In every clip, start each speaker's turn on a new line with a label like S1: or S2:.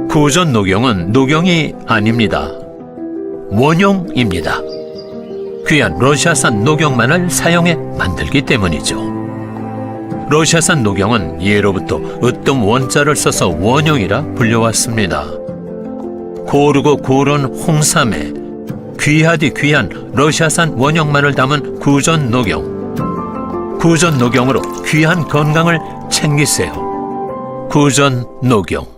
S1: 구전 녹용은 녹용이 아닙니다. 원용입니다. 귀한 러시아산 녹용만을 사용해 만들기 때문이죠. 러시아산 녹용은 예로부터 으뜸 원자를 써서 원용이라 불려왔습니다. 고르고 고른 홍삼에 귀하디 귀한 러시아산 원용만을 담은 구전 녹용. 구전 녹용으로 귀한 건강을 챙기세요. 구전 녹용.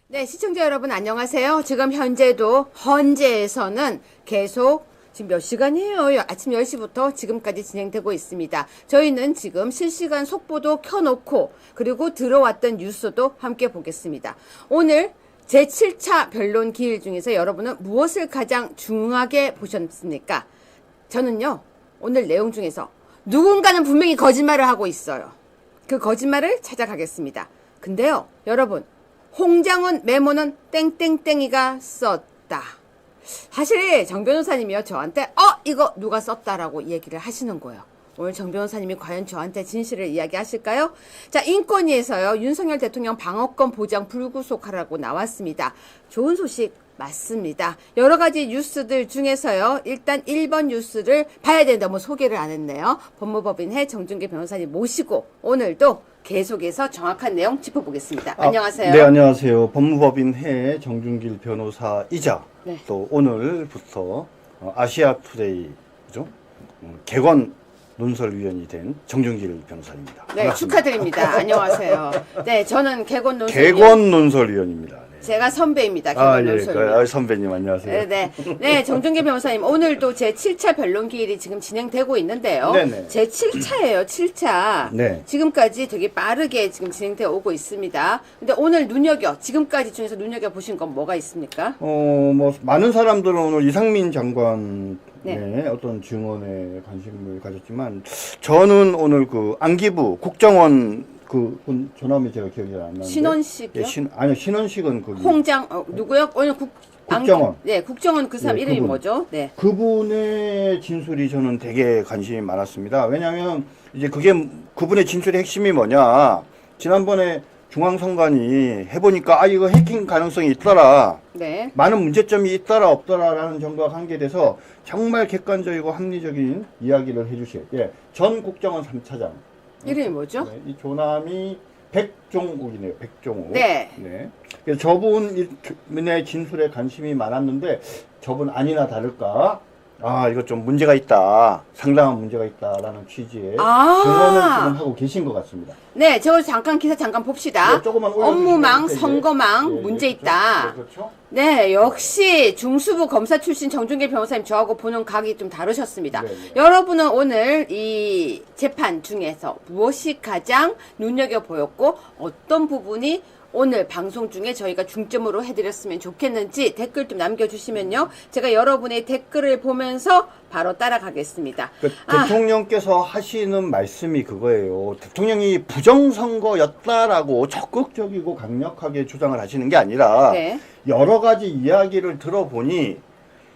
S2: 네, 시청자 여러분 안녕하세요. 지금 헌재에서는 계속 지금 몇 시간이에요? 아침 10시부터 지금까지 진행되고 있습니다. 저희는 지금 실시간 속보도 켜놓고 그리고 들어왔던 뉴스도 함께 보겠습니다. 오늘 제7차 변론 기일 중에서 여러분은 무엇을 가장 중요하게 보셨습니까? 저는요, 오늘 내용 중에서 누군가는 분명히 거짓말을 하고 있어요. 그 거짓말을 찾아가겠습니다. 근데요, 여러분, 홍장훈 메모는 땡땡땡이가 썼다. 사실 정 변호사님이요 저한테 이거 누가 썼다라고 얘기를 하시는 거예요. 오늘 정 변호사님이 과연 저한테 진실을 이야기하실까요? 자, 인권위에서요 윤석열 대통령 방어권 보장 불구속하라고 나왔습니다. 좋은 소식 맞습니다. 여러 가지 뉴스들 중에서요 일단 1번 뉴스를 봐야 되는데 뭐 소개를 안 했네요. 법무법인회 정준기 변호사님 모시고 오늘도 계속해서 정확한 내용 짚어보겠습니다. 안녕하세요.
S3: 네, 안녕하세요. 법무법인회 정준길 변호사이자
S2: 네.
S3: 또 오늘부터 아시아투데이 그죠? 개건 논설위원이 된 정준길 변호사입니다.
S2: 네,
S3: 반갑습니다.
S2: 축하드립니다. 안녕하세요. 네, 저는 개건 논설위원.
S3: 개건 논설위원입니다. 네.
S2: 제가 선배입니다. 개건 논설위원.
S3: 선배님 안녕하세요.
S2: 네, 정준기 변호사님 오늘도 제7차 변론기일이 지금 진행되고 있는데요.
S3: 네네.
S2: 제7차예요, 7차.
S3: 네.
S2: 지금까지 되게 빠르게 지금 진행되어 오고 있습니다. 근데 오늘 지금까지 중에서 눈여겨보신 건 뭐가 있습니까?
S3: 많은 사람들은 오늘 이상민 장관의
S2: 네.
S3: 어떤 증언에 관심을 가졌지만 저는 오늘 그 안기부 국정원 그 전함이 제가 기억이 안 나는데
S2: 신원식이요?
S3: 아니요 신원식은 거기
S2: 누구요? 오늘
S3: 국정원.
S2: 네, 국정원 그 사람
S3: 네,
S2: 이름이
S3: 그분.
S2: 뭐죠? 네.
S3: 그분의 진술이 저는 되게 관심이 많았습니다. 왜냐하면 이제 그분의 진술의 핵심이 뭐냐? 지난번에 중앙선관위 해보니까 이거 해킹 가능성이 있더라.
S2: 네.
S3: 많은 문제점이 있더라 없더라라는 점과 관계돼서 정말 객관적이고 합리적인 이야기를 해주세요. 예, 전 국정원 3차장.
S2: 이름이 뭐죠?
S3: 네, 이 조남이 백종욱이네요. 백종욱.
S2: 네.
S3: 그래서 저분의 진술에 관심이 많았는데 저분 아니나 다를까 이거 좀 문제가 있다. 상당한 문제가 있다라는 취지의 증언을 지금 하고 계신 것 같습니다.
S2: 네, 저 기사 잠깐 봅시다.
S3: 네, 조금만 올려주시면
S2: 업무망,
S3: 이제,
S2: 선거망 문제 있다.
S3: 그렇죠.
S2: 네, 역시 중수부 검사 출신 정준길 변호사님 저하고 보는 각이 좀 다르셨습니다.
S3: 네.
S2: 여러분은 오늘 이 재판 중에서 무엇이 가장 눈여겨보였고 어떤 부분이 오늘 방송 중에 저희가 중점으로 해드렸으면 좋겠는지 댓글 좀 남겨주시면요. 제가 여러분의 댓글을 보면서 바로 따라가겠습니다.
S3: 대통령께서 하시는 말씀이 그거예요. 대통령이 부정선거였다라고 적극적이고 강력하게 주장을 하시는 게 아니라
S2: 네.
S3: 여러 가지 이야기를 들어보니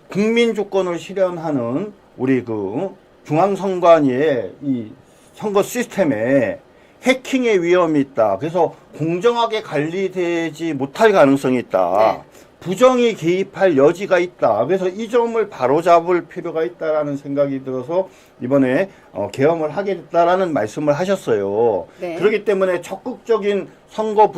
S3: 국민 주권을 실현하는 우리 그 중앙선관위의 이 선거 시스템에 해킹의 위험이 있다. 그래서 공정하게 관리되지 못할 가능성이 있다.
S2: 네.
S3: 부정이 개입할 여지가 있다. 그래서 이 점을 바로잡을 필요가 있다라는 생각이 들어서 이번에 계엄을 하게 됐다라는 말씀을 하셨어요.
S2: 네.
S3: 그렇기 때문에 적극적인 선거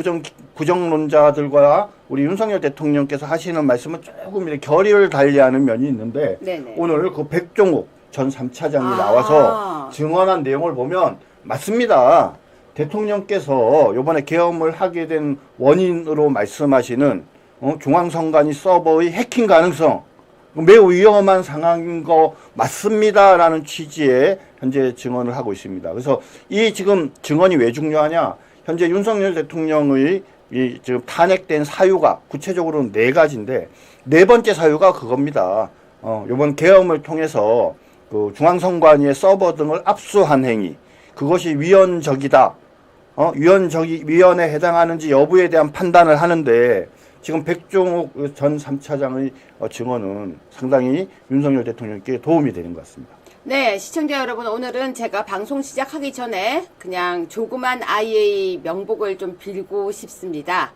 S3: 부정론자들과 우리 윤석열 대통령께서 하시는 말씀은 조금 이렇게 결의를 달리하는 면이 있는데
S2: 네네.
S3: 오늘 그 백종욱 전 3차장이 나와서 증언한 내용을 보면 맞습니다. 대통령께서 이번에 계엄을 하게 된 원인으로 말씀하시는 중앙선관위 서버의 해킹 가능성 매우 위험한 상황인 거 맞습니다라는 취지의 현재 증언을 하고 있습니다. 그래서 이 지금 증언이 왜 중요하냐? 현재 윤석열 대통령의 이 지금 탄핵된 사유가 구체적으로는 4가지인데 4번째 사유가 그겁니다. 이번 계엄을 통해서 그 중앙선관위의 서버 등을 압수한 행위, 그것이 위헌적이다. 위헌에 해당하는지 여부에 대한 판단을 하는데 지금 백종욱 전 3차장의 증언은 상당히 윤석열 대통령께 도움이 되는 것 같습니다.
S2: 네, 시청자 여러분, 오늘은 제가 방송 시작하기 전에 그냥 조그만 아이의 명복을 좀 빌고 싶습니다.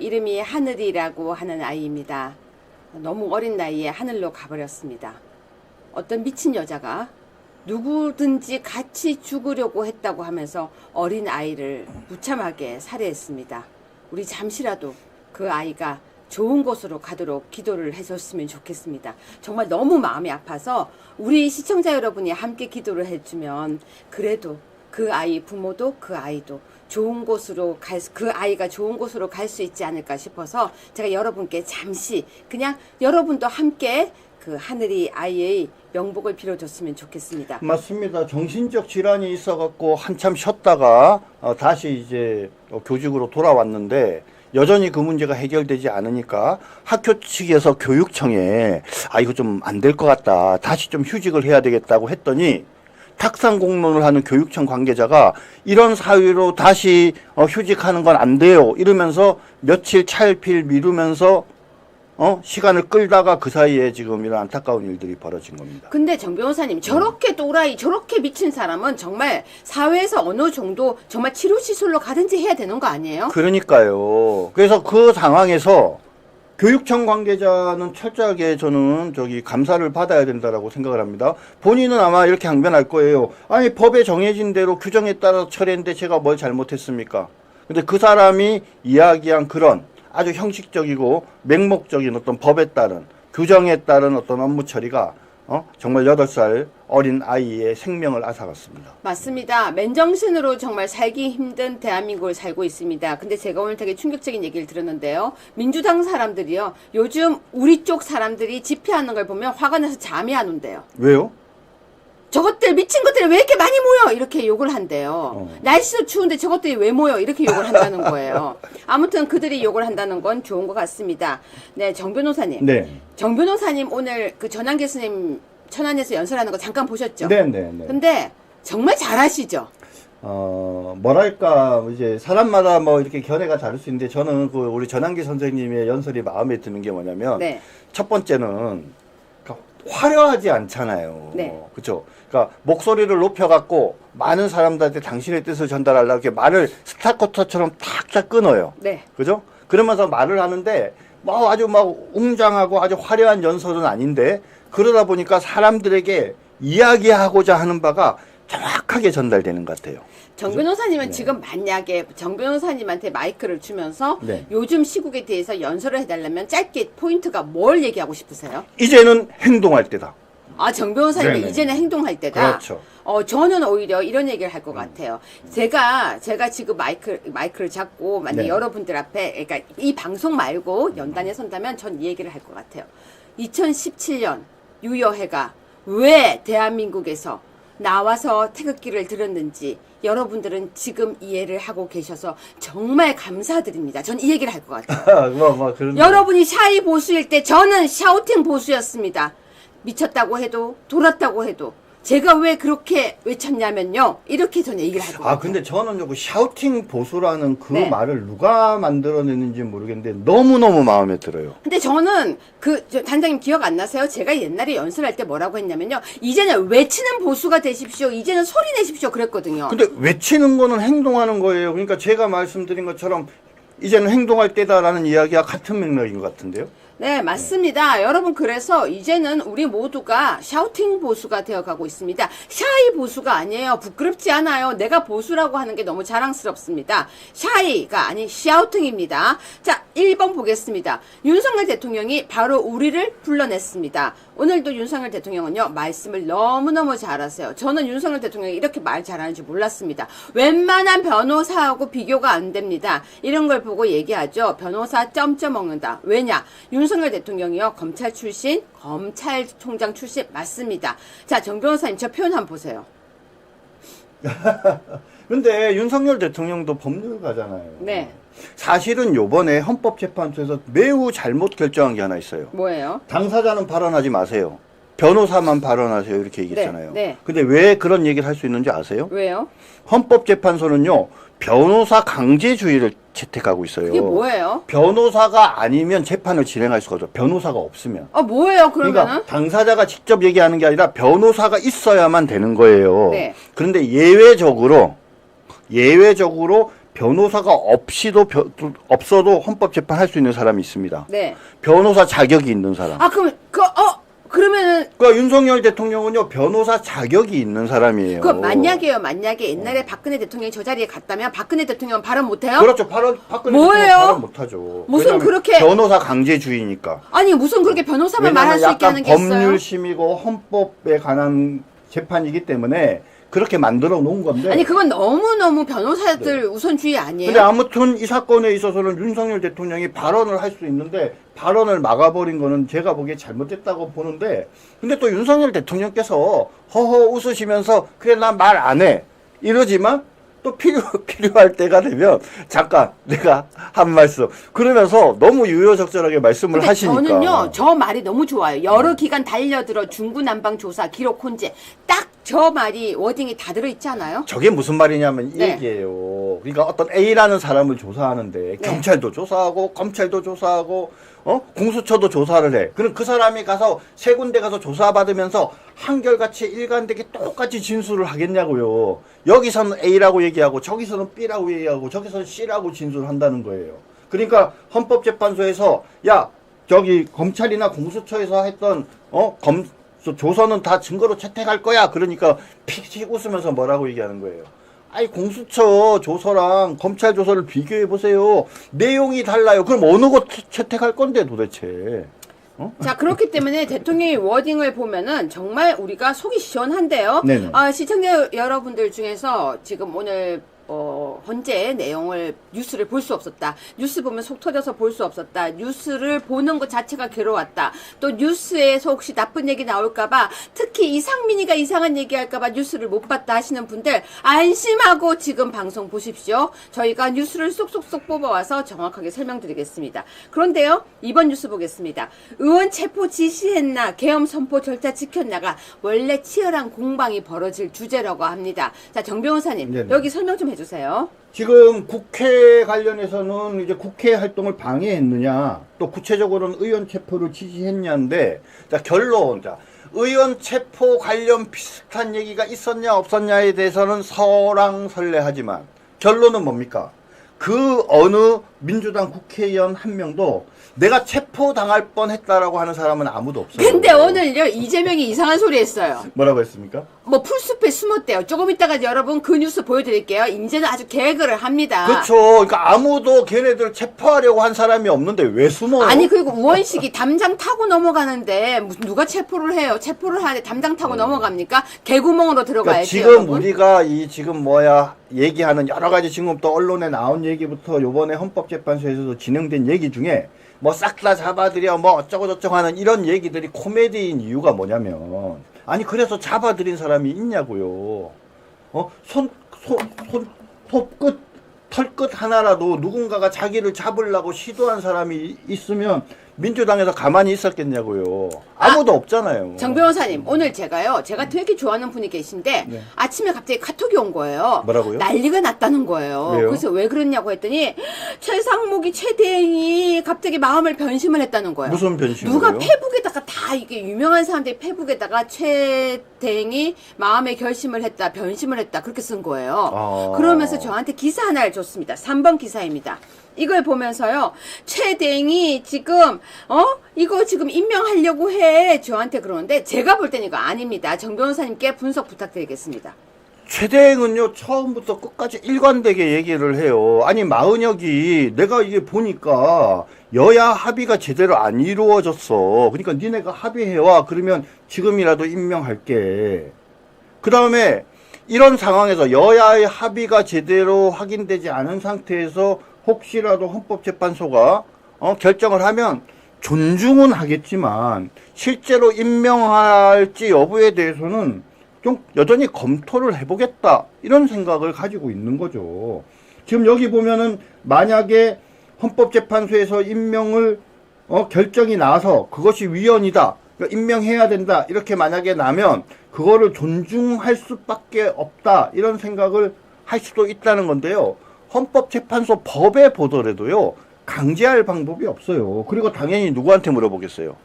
S2: 이름이 하늘이라고 하는 아이입니다. 너무 어린 나이에 하늘로 가버렸습니다. 어떤 미친 여자가 누구든지 같이 죽으려고 했다고 하면서 어린 아이를 무참하게 살해했습니다. 우리 잠시라도 그 아이가 좋은 곳으로 가도록 기도를 해줬으면 좋겠습니다. 정말 너무 마음이 아파서 우리 시청자 여러분이 함께 기도를 해주면 그래도 그 아이 부모도 그 아이도 좋은 곳으로 그 아이가 좋은 곳으로 갈 수 있지 않을까 싶어서 제가 여러분께 잠시 그냥 여러분도 함께 그 하늘이 아이의 명복을 빌어줬으면 좋겠습니다.
S3: 맞습니다. 정신적 질환이 있어갖고 한참 쉬었다가 다시 이제 교직으로 돌아왔는데 여전히 그 문제가 해결되지 않으니까 학교 측에서 교육청에 이거 좀 안 될 것 같다. 다시 좀 휴직을 해야 되겠다고 했더니 탁상 공론을 하는 교육청 관계자가 이런 사유로 다시 휴직하는 건 안 돼요. 이러면서 며칠 차일피일 미루면서 시간을 끌다가 그 사이에 지금 이런 안타까운 일들이 벌어진 겁니다.
S2: 근데 정 변호사님, 저렇게 또라이, 저렇게 미친 사람은 정말 사회에서 어느 정도 정말 치료시설로 가든지 해야 되는 거 아니에요?
S3: 그러니까요. 그래서 그 상황에서 교육청 관계자는 철저하게 저는 감사를 받아야 된다라고 생각을 합니다. 본인은 아마 이렇게 항변할 거예요. 아니, 법에 정해진 대로 규정에 따라 처리했는데 제가 뭘 잘못했습니까? 근데 그 사람이 이야기한 그런 아주 형식적이고 맹목적인 어떤 법에 따른 규정에 따른 어떤 업무 처리가 정말 8살 어린 아이의 생명을 앗아갔습니다.
S2: 맞습니다. 맨정신으로 정말 살기 힘든 대한민국을 살고 있습니다. 근데 제가 오늘 되게 충격적인 얘기를 들었는데요. 민주당 사람들이요. 요즘 우리 쪽 사람들이 집회하는 걸 보면 화가 나서 잠이 안 온대요.
S3: 왜요?
S2: 저것들 미친 것들이 왜 이렇게 많이 모여 이렇게 욕을 한대요. 날씨도 추운데 저것들이 왜 모여 이렇게 욕을 한다는 거예요. 아무튼 그들이 욕을 한다는 건 좋은 것 같습니다. 네, 정 변호사님.
S3: 네.
S2: 정 변호사님 오늘 그 전한 교수님 천안에서 연설하는 거 잠깐 보셨죠?
S3: 네.
S2: 근데 정말 잘하시죠?
S3: 뭐랄까, 이제 사람마다 뭐 이렇게 견해가 다를 수 있는데 저는 그 우리 전한기 선생님의 연설이 마음에 드는 게 뭐냐면
S2: 네.
S3: 첫 번째는 화려하지 않잖아요.
S2: 네.
S3: 그렇죠. 그러니까 목소리를 높여갖고 많은 사람들한테 당신의 뜻을 전달하려고 이렇게 말을 스타커터처럼 탁탁 끊어요.
S2: 네.
S3: 그죠? 그러면서 말을 하는데 뭐 아주 막 웅장하고 아주 화려한 연설은 아닌데 그러다 보니까 사람들에게 이야기하고자 하는 바가 정확하게 전달되는 것 같아요.
S2: 정 변호사님은 지금 만약에 정 변호사님한테 마이크를 주면서
S3: 네.
S2: 요즘 시국에 대해서 연설을 해달라면 짧게 포인트가 뭘 얘기하고 싶으세요?
S3: 이제는 행동할 때다.
S2: 아, 정 변호사님이
S3: 네네.
S2: 이제는 행동할 때다.
S3: 그렇죠.
S2: 저는 오히려 이런 얘기를 할 것 같아요. 제가 지금 마이크를 잡고 만약
S3: 네.
S2: 여러분들 앞에, 그러니까 이 방송 말고 연단에 선다면 전 이 얘기를 할 것 같아요. 2017년 유여해가 왜 대한민국에서 나와서 태극기를 들었는지 여러분들은 지금 이해를 하고 계셔서 정말 감사드립니다. 전 이 얘기를 할 것 같아요.
S3: 그런.
S2: 여러분이 샤이 보수일 때 저는 샤우팅 보수였습니다. 미쳤다고 해도 돌았다고 해도 제가 왜 그렇게 외쳤냐면요. 이렇게 저는 얘기를 할 것 같아요.
S3: 근데 저는 그 샤우팅 보수라는 그
S2: 네.
S3: 말을 누가 만들어냈는지 모르겠는데 너무너무 마음에 들어요.
S2: 근데 저는 단장님 기억 안 나세요? 제가 옛날에 연설할 때 뭐라고 했냐면요. 이제는 외치는 보수가 되십시오. 이제는 소리 내십시오. 그랬거든요.
S3: 근데 외치는 거는 행동하는 거예요. 그러니까 제가 말씀드린 것처럼 이제는 행동할 때다라는 이야기와 같은 맥락인 것 같은데요.
S2: 네, 맞습니다. 여러분, 그래서 이제는 우리 모두가 샤우팅 보수가 되어가고 있습니다. 샤이 보수가 아니에요. 부끄럽지 않아요. 내가 보수라고 하는 게 너무 자랑스럽습니다. 샤이가 아닌 샤우팅입니다. 자, 1번 보겠습니다. 윤석열 대통령이 바로 우리를 불러냈습니다. 오늘도 윤석열 대통령은요, 말씀을 너무너무 잘하세요. 저는 윤석열 대통령이 이렇게 말 잘하는지 몰랐습니다. 웬만한 변호사하고 비교가 안 됩니다. 이런 걸 보고 얘기하죠. 변호사 점점 먹는다. 왜냐? 윤석열 대통령이요, 검찰 출신, 검찰총장 출신 맞습니다. 자, 정 변호사님, 저 표현 한번 보세요.
S3: 근데 윤석열 대통령도 법률가잖아요.
S2: 네.
S3: 사실은 요번에 헌법재판소에서 매우 잘못 결정한 게 하나 있어요.
S2: 뭐예요?
S3: 당사자는 발언하지 마세요. 변호사만 발언하세요 이렇게 얘기했잖아요.
S2: 네.
S3: 근데 왜 그런 얘기를 할 수 있는지 아세요?
S2: 왜요?
S3: 헌법재판소는요 변호사 강제주의를 채택하고 있어요.
S2: 이게 뭐예요?
S3: 변호사가 아니면 재판을 진행할 수가 없어. 변호사가 없으면.
S2: 뭐예요, 그러면은?
S3: 그러니까 당사자가 직접 얘기하는 게 아니라 변호사가 있어야만 되는 거예요.
S2: 네.
S3: 그런데 예외적으로 변호사가 없어도 헌법재판 할 수 있는 사람이 있습니다.
S2: 네.
S3: 변호사 자격이 있는 사람.
S2: 그러면은.
S3: 그러니까 윤석열 대통령은요, 변호사 자격이 있는 사람이에요.
S2: 만약에 옛날에 박근혜 대통령이 저 자리에 갔다면 박근혜 대통령은 발언 못해요?
S3: 그렇죠. 박근혜
S2: 뭐예요?
S3: 대통령 발언 못하죠.
S2: 무슨
S3: 왜냐하면
S2: 그렇게.
S3: 변호사 강제주의니까.
S2: 아니, 무슨 그렇게 변호사만 말할 수 있게 하는 게 있어요?
S3: 법률심이고 헌법에 관한 재판이기 때문에 그렇게 만들어 놓은 건데.
S2: 아니, 그건 너무너무 변호사들 우선주의 아니에요?
S3: 근데 아무튼 이 사건에 있어서는 윤석열 대통령이 발언을 할 수 있는데 발언을 막아버린 거는 제가 보기에 잘못됐다고 보는데, 근데 또 윤석열 대통령께서 허허 웃으시면서 그래 나 말 안 해 이러지만 또 필요할 때가 되면 잠깐 내가 한 말씀 그러면서 너무 유효적절하게 말씀을
S2: 근데
S3: 하시니까.
S2: 저는요, 저 말이 너무 좋아요. 여러 기간 달려들어 중구난방 조사, 기록 혼재. 딱 저 말이 워딩이 다 들어있잖아요.
S3: 저게 무슨 말이냐면 이
S2: 네.
S3: 얘기예요. 그러니까 어떤 A라는 사람을 조사하는데 경찰도 조사하고 검찰도 조사하고 공수처도 조사를 해. 그럼 그 사람이 가서 세 군데 가서 조사받으면서 한결같이 일관되게 똑같이 진술을 하겠냐고요. 여기서는 A라고 얘기하고 저기서는 B라고 얘기하고 저기서는 C라고 진술한다는 거예요. 그러니까 헌법재판소에서 야 저기 검찰이나 공수처에서 했던 조서는 다 증거로 채택할 거야. 그러니까 픽 웃으면서 뭐라고 얘기하는 거예요. 아니 공수처 조서랑 검찰 조서를 비교해 보세요. 내용이 달라요. 그럼 어느 거 채택할 건데 도대체?
S2: 자, 그렇기 때문에 대통령의 워딩을 보면은 정말 우리가 속이 시원한데요.
S3: 네네.
S2: 시청자 여러분들 중에서 지금 오늘 헌재 내용을 뉴스를 볼 수 없었다. 뉴스 보면 속 터져서 볼 수 없었다. 뉴스를 보는 것 자체가 괴로웠다. 또 뉴스에서 혹시 나쁜 얘기 나올까봐, 특히 이상민이가 이상한 얘기할까봐 뉴스를 못 봤다 하시는 분들 안심하고 지금 방송 보십시오. 저희가 뉴스를 쏙쏙쏙 뽑아와서 정확하게 설명드리겠습니다. 그런데요, 이번 뉴스 보겠습니다. 의원 체포 지시했나, 계엄 선포 절차 지켰나가 원래 치열한 공방이 벌어질 주제라고 합니다. 자, 정 변호사님,
S3: 네네.
S2: 여기 설명 좀 해주세요.
S3: 지금 국회 관련해서는 이제 국회 활동을 방해했느냐, 또 구체적으로는 의원 체포를 지시했냐인데, 자, 결론. 자, 의원 체포 관련 비슷한 얘기가 있었냐, 없었냐에 대해서는 설왕설래하지만, 결론은 뭡니까? 그 어느 민주당 국회의원 한 명도 내가 체포당할 뻔했다라고 하는 사람은 아무도 없어요.
S2: 근데 오늘요, 이재명이 이상한 소리 했어요.
S3: 뭐라고 했습니까?
S2: 풀숲에 숨었대요. 조금 이따가 여러분 그 뉴스 보여드릴게요. 이제는 아주 개그를 합니다.
S3: 그렇죠. 그러니까 아무도 걔네들 체포하려고 한 사람이 없는데 왜 숨어요?
S2: 아니, 그리고 우원식이 담장 타고 넘어가는데 무슨 누가 체포를 해요? 체포를 하는데 담장 타고 넘어갑니까? 개구멍으로
S3: 그러니까
S2: 들어가야지.
S3: 지금
S2: 여러분.
S3: 우리가 얘기하는 여러 가지 지금 또 언론에 나온 얘기부터 요번에 헌법재판소에서도 진행된 얘기 중에 뭐 싹 다 잡아들여 뭐 어쩌고 저쩌고 하는 이런 얘기들이 코미디인 이유가 뭐냐면, 아니 그래서 잡아들인 사람이 있냐고요. 털끝 하나라도 누군가가 자기를 잡으려고 시도한 사람이 있으면 민주당에서 가만히 있었겠냐고요. 아무도 없잖아요.
S2: 정 변호사님, 오늘 제가 되게 좋아하는 분이 계신데
S3: 네.
S2: 아침에 갑자기 카톡이 온 거예요.
S3: 뭐라고요?
S2: 난리가 났다는 거예요.
S3: 왜요?
S2: 그래서 왜 그랬냐고 했더니 최상목이 최대행이 갑자기 마음을 변심을 했다는 거예요.
S3: 무슨 변심이요?
S2: 누가 페북에다가 다 이게 유명한 사람들이 페북에다가 최대행이 마음의 결심을 했다, 변심을 했다 그렇게 쓴 거예요.
S3: 아.
S2: 그러면서 저한테 기사 하나를 줬습니다. 3번 기사입니다. 이걸 보면서요, 최대행이 지금 이거 지금 임명하려고 해 저한테 그러는데, 제가 볼 때는 이거 아닙니다. 정 변호사님께 분석 부탁드리겠습니다.
S3: 최대행은요 처음부터 끝까지 일관되게 얘기를 해요. 아니 마은혁이 내가 이게 보니까 여야 합의가 제대로 안 이루어졌어. 그러니까 니네가 합의해와. 그러면 지금이라도 임명할게. 그 다음에 이런 상황에서 여야의 합의가 제대로 확인되지 않은 상태에서 혹시라도 헌법재판소가 결정을 하면 존중은 하겠지만 실제로 임명할지 여부에 대해서는 좀 여전히 검토를 해보겠다, 이런 생각을 가지고 있는 거죠. 지금 여기 보면은 만약에 헌법재판소에서 임명을 결정이 나서 그것이 위헌이다, 그러니까 임명해야 된다 이렇게 만약에 나면 그거를 존중할 수밖에 없다 이런 생각을 할 수도 있다는 건데요. 헌법재판소 법에 보더라도요 강제할 방법이 없어요. 그리고 당연히 누구한테 물어보겠어요?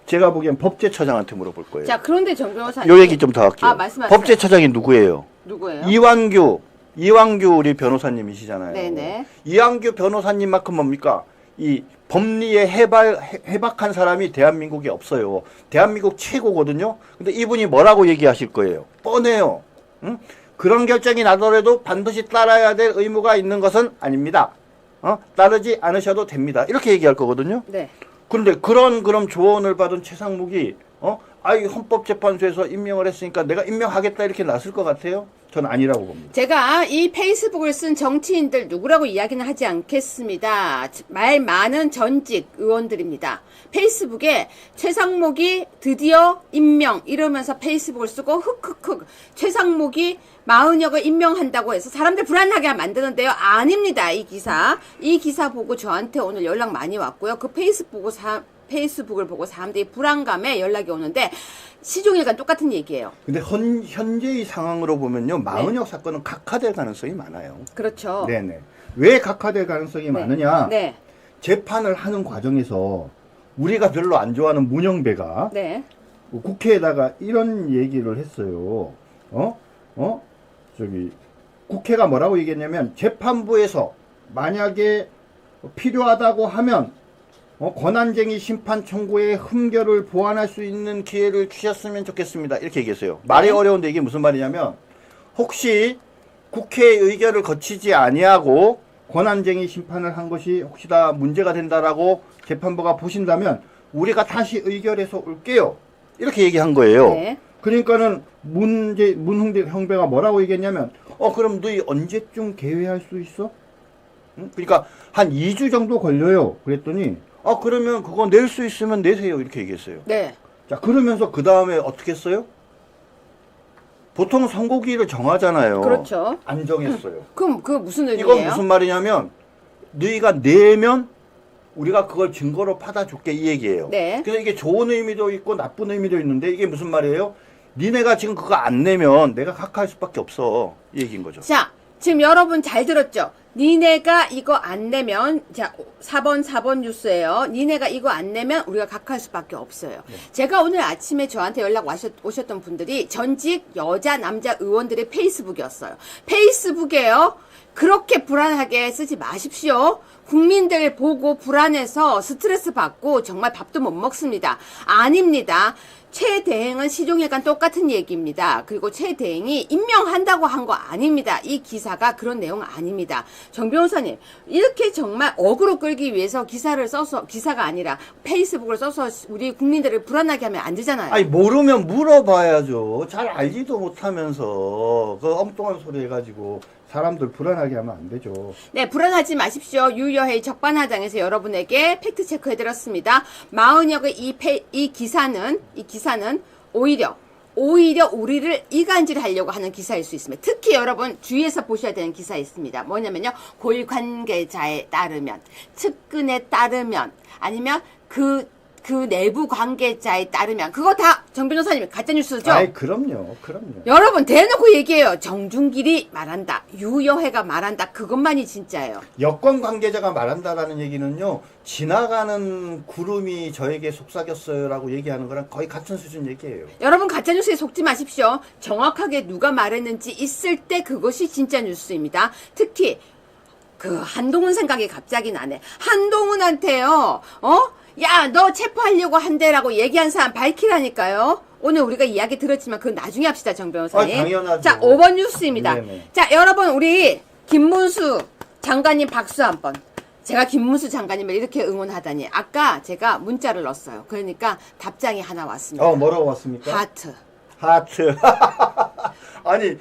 S3: 제가 보기엔 법제처장한테 물어볼 거예요.
S2: 자, 그런데 정 변호사님.
S3: 요 얘기 좀 더 할게요.
S2: 말씀하세요.
S3: 법제처장이 누구예요?
S2: 누구예요?
S3: 이완규 우리 변호사님이시잖아요.
S2: 네네.
S3: 이완규 변호사님만큼 뭡니까? 이 법리에 해박한 사람이 대한민국에 없어요. 대한민국 최고거든요. 근데 이분이 뭐라고 얘기하실 거예요? 뻔해요. 응? 그런 결정이 나더라도 반드시 따라야 될 의무가 있는 것은 아닙니다. 따르지 않으셔도 됩니다. 이렇게 얘기할 거거든요.
S2: 네.
S3: 근데 그럼 조언을 받은 최상목이 아이 헌법재판소에서 임명을 했으니까 내가 임명하겠다 이렇게 나설 것 같아요? 전 아니라고 봅니다.
S2: 제가 이 페이스북을 쓴 정치인들 누구라고 이야기는 하지 않겠습니다. 말 많은 전직 의원들입니다. 페이스북에 최상목이 드디어 임명 이러면서 페이스북을 쓰고 흑흑흑 최상목이 마은혁을 임명한다고 해서 사람들 불안하게 만드는데요. 아닙니다. 이 기사 보고 저한테 오늘 연락 많이 왔고요. 그 페이스북을 보고 사람들이 불안감에 연락이 오는데 시종일관 똑같은 얘기예요.
S3: 근데 현재의 상황으로 보면요. 마은혁
S2: 네.
S3: 사건은 각하될 가능성이 많아요.
S2: 그렇죠.
S3: 네네. 왜 각하될 가능성이 많으냐?
S2: 네.
S3: 재판을 하는 과정에서 우리가 별로 안 좋아하는 문영배가
S2: 네.
S3: 국회에다가 이런 얘기를 했어요. 국회가 뭐라고 얘기했냐면 재판부에서 만약에 필요하다고 하면 권한쟁의 심판 청구의 흠결을 보완할 수 있는 기회를 주셨으면 좋겠습니다. 이렇게 얘기했어요. 말이
S2: 네.
S3: 어려운데 이게 무슨 말이냐면 혹시 국회의 의결을 거치지 아니하고 권한쟁의 심판을 한 것이 혹시 다 문제가 된다라고 재판부가 보신다면 우리가 다시 의결해서 올게요. 이렇게 얘기한 거예요.
S2: 네.
S3: 그러니까는 문흥대 형배가 뭐라고 얘기했냐면 그럼 너희 언제쯤 개회할 수 있어? 응? 그러니까 한 2주 정도 걸려요. 그랬더니 그러면 그거 낼 수 있으면 내세요. 이렇게 얘기했어요.
S2: 네.
S3: 자, 그러면서 그 다음에 어떻게 했어요? 보통 선고기를 정하잖아요.
S2: 그렇죠.
S3: 안 정했어요.
S2: 그럼 그 무슨 의미예요?
S3: 이건 무슨 말이냐면 너희가 내면 우리가 그걸 증거로 받아줄게 이 얘기예요.
S2: 네.
S3: 그래서 이게 좋은 의미도 있고 나쁜 의미도 있는데 이게 무슨 말이에요? 니네가 지금 그거 안 내면 내가 각하할 수밖에 없어. 이 얘기인 거죠.
S2: 자, 지금 여러분 잘 들었죠? 니네가 이거 안 내면, 자, 4번 뉴스예요. 니네가 이거 안 내면 우리가 각할 수밖에 없어요.
S3: 네.
S2: 제가 오늘 아침에 저한테 연락 오셨던 분들이 전직 여자, 남자 의원들의 페이스북이었어요. 페이스북에요. 그렇게 불안하게 쓰지 마십시오. 국민들 보고 불안해서 스트레스 받고 정말 밥도 못 먹습니다. 아닙니다. 최 대행은 시종일관 똑같은 얘기입니다. 그리고 최 대행이 임명한다고 한 거 아닙니다. 이 기사가 그런 내용 아닙니다. 정 변호사님, 이렇게 정말 어그로 끌기 위해서 기사가 아니라 페이스북을 써서 우리 국민들을 불안하게 하면 안 되잖아요.
S3: 아니 모르면 물어봐야죠. 잘 알지도 못하면서 그 엉뚱한 소리 해가지고 사람들 불안하게 하면 안 되죠.
S2: 네, 불안하지 마십시오. 유여회의 적반하장에서 여러분에게 팩트 체크해드렸습니다. 마은혁의 이 기사는 오히려 우리를 이간질하려고 하는 기사일 수 있습니다. 특히 여러분 주의해서 보셔야 되는 기사 있습니다. 뭐냐면요, 고위 관계자에 따르면, 측근에 따르면, 아니면 그 내부 관계자에 따르면, 그거 다 정 변호사님이 가짜뉴스죠?
S3: 아이, 그럼요.
S2: 여러분 대놓고 얘기해요. 정준길이 말한다, 유여회가 말한다, 그것만이 진짜예요.
S3: 여권 관계자가 말한다라는 얘기는요, 지나가는 구름이 저에게 속삭였어요라고 얘기하는 거랑 거의 같은 수준 얘기예요.
S2: 여러분 가짜뉴스에 속지 마십시오. 정확하게 누가 말했는지 있을 때 그것이 진짜 뉴스입니다. 특히 그 한동훈 생각이 갑자기 나네. 한동훈한테요, 야, 너 체포하려고 한대라고 얘기한 사람 밝히라니까요. 오늘 우리가 이야기 들었지만 그건 나중에 합시다, 정 변호사님.
S3: 당연하죠.
S2: 자, 5번 뉴스입니다.
S3: 네네.
S2: 자, 여러분 우리 김문수 장관님 박수 한번. 제가 김문수 장관님을 이렇게 응원하다니. 아까 제가 문자를 넣었어요. 그러니까 답장이 하나 왔습니다.
S3: 뭐라고 왔습니까?
S2: 하트.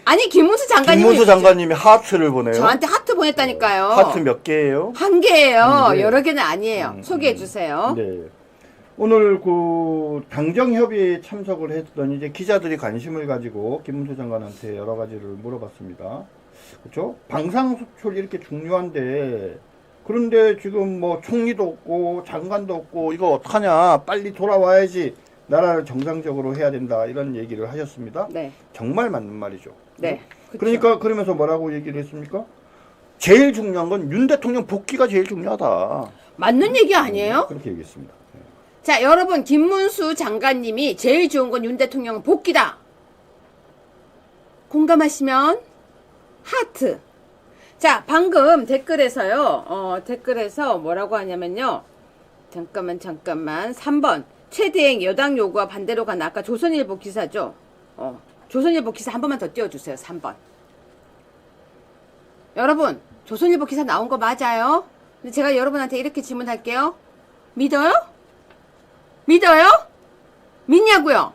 S2: 아니 김문수
S3: 장관님이 하트를 보내요.
S2: 저한테 하트 보냈다니까요.
S3: 하트 몇 개예요?
S2: 한 개예요.
S3: 네.
S2: 여러 개는 아니에요. 소개해 주세요.
S3: 네. 오늘 그 당정협의회에 참석을 했더니 이제 기자들이 관심을 가지고 김문수 장관한테 여러 가지를 물어봤습니다. 그렇죠? 방상수출 이렇게 중요한데 그런데 지금 뭐 총리도 없고 장관도 없고 이거 어떡하냐, 빨리 돌아와야지 나라를 정상적으로 해야 된다 이런 얘기를 하셨습니다.
S2: 네.
S3: 정말 맞는 말이죠.
S2: 네. 그쵸.
S3: 그러니까 그러면서 뭐라고 얘기를 했습니까? 제일 중요한 건 윤 대통령 복귀가 제일 중요하다.
S2: 맞는 얘기 아니에요?
S3: 그렇게 얘기했습니다.
S2: 자, 여러분, 김문수 장관님이 제일 좋은 건 윤 대통령 복귀다. 공감하시면 하트. 자, 방금 댓글에서요. 댓글에서 뭐라고 하냐면요. 잠깐만. 3번. 최대행 여당 요구와 반대로 간 아까 조선일보 기사죠. 조선일보 기사 한 번만 더 띄워주세요. 3번. 여러분, 조선일보 기사 나온 거 맞아요? 근데 제가 여러분한테 이렇게 질문할게요. 믿어요? 믿냐고요?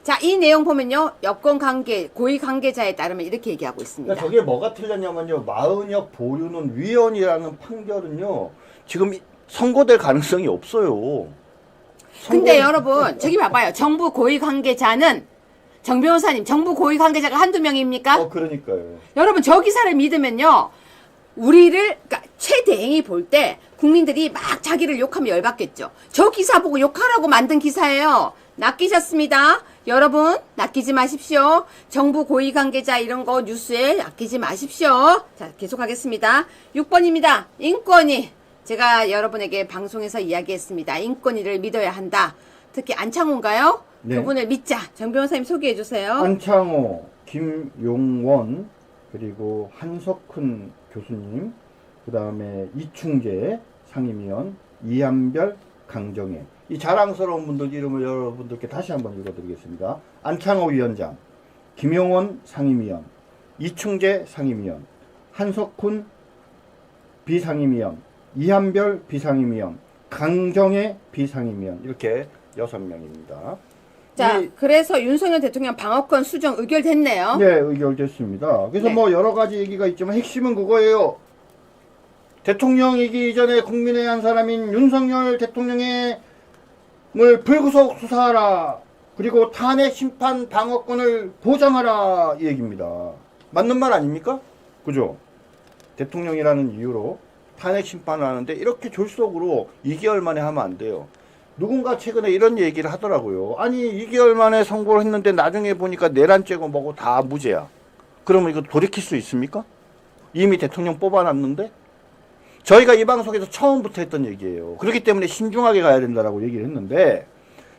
S2: 자, 이 내용 보면요. 여권 관계, 고위 관계자에 따르면 이렇게 얘기하고 있습니다.
S3: 그러니까 저게 뭐가 틀렸냐면요. 마은혁 보류는 위헌이라는 판결은요. 지금 선고될 가능성이 없어요.
S2: 근데 여러분, 저기 봐봐요. 정부 고위 관계자는 정 변호사님, 정부 고위 관계자가 한두 명입니까?
S3: 그러니까요.
S2: 여러분, 저 기사를 믿으면요. 그러니까 최대행이 볼 때 국민들이 막 자기를 욕하면 열받겠죠. 저 기사 보고 욕하라고 만든 기사예요. 낚이셨습니다. 여러분, 낚이지 마십시오. 정부 고위 관계자 이런 거 뉴스에 낚이지 마십시오. 자, 계속하겠습니다. 6번입니다. 인권위. 제가 여러분에게 방송에서 이야기했습니다. 인권위를 믿어야 한다. 특히 안창호인가요?
S3: 네.
S2: 그분을 믿자. 정 변호사님 소개해 주세요.
S3: 안창호, 김용원, 그리고 한석훈 교수님, 그 다음에 이충재 상임위원, 이한별, 강정혜. 이 자랑스러운 분들 이름을 여러분들께 다시 한번 읽어드리겠습니다. 안창호 위원장, 김용원 상임위원, 이충재 상임위원, 한석훈 비상임위원, 이한별 비상임위원, 강정혜 비상임위원, 이렇게 6명입니다.
S2: 자, 그래서 윤석열 대통령 방어권 수정 의결됐네요.
S3: 네, 의결됐습니다. 그래서
S2: 네.
S3: 뭐 여러 가지 얘기가 있지만 핵심은 그거예요. 대통령이기 이전에 국민의 한 사람인 윤석열 대통령을 불구속 수사하라. 그리고 탄핵 심판 방어권을 보장하라. 이 얘기입니다. 맞는 말 아닙니까? 그죠? 대통령이라는 이유로 탄핵 심판을 하는데 이렇게 졸속으로 2개월 만에 하면 안 돼요. 누군가 최근에 이런 얘기를 하더라고요. 아니 2개월 만에 선고를 했는데 나중에 보니까 내란죄고 뭐고 다 무죄야. 그러면 이거 돌이킬 수 있습니까? 이미 대통령 뽑아놨는데? 저희가 이 방송에서 처음부터 했던 얘기예요. 그렇기 때문에 신중하게 가야 된다라고 얘기를 했는데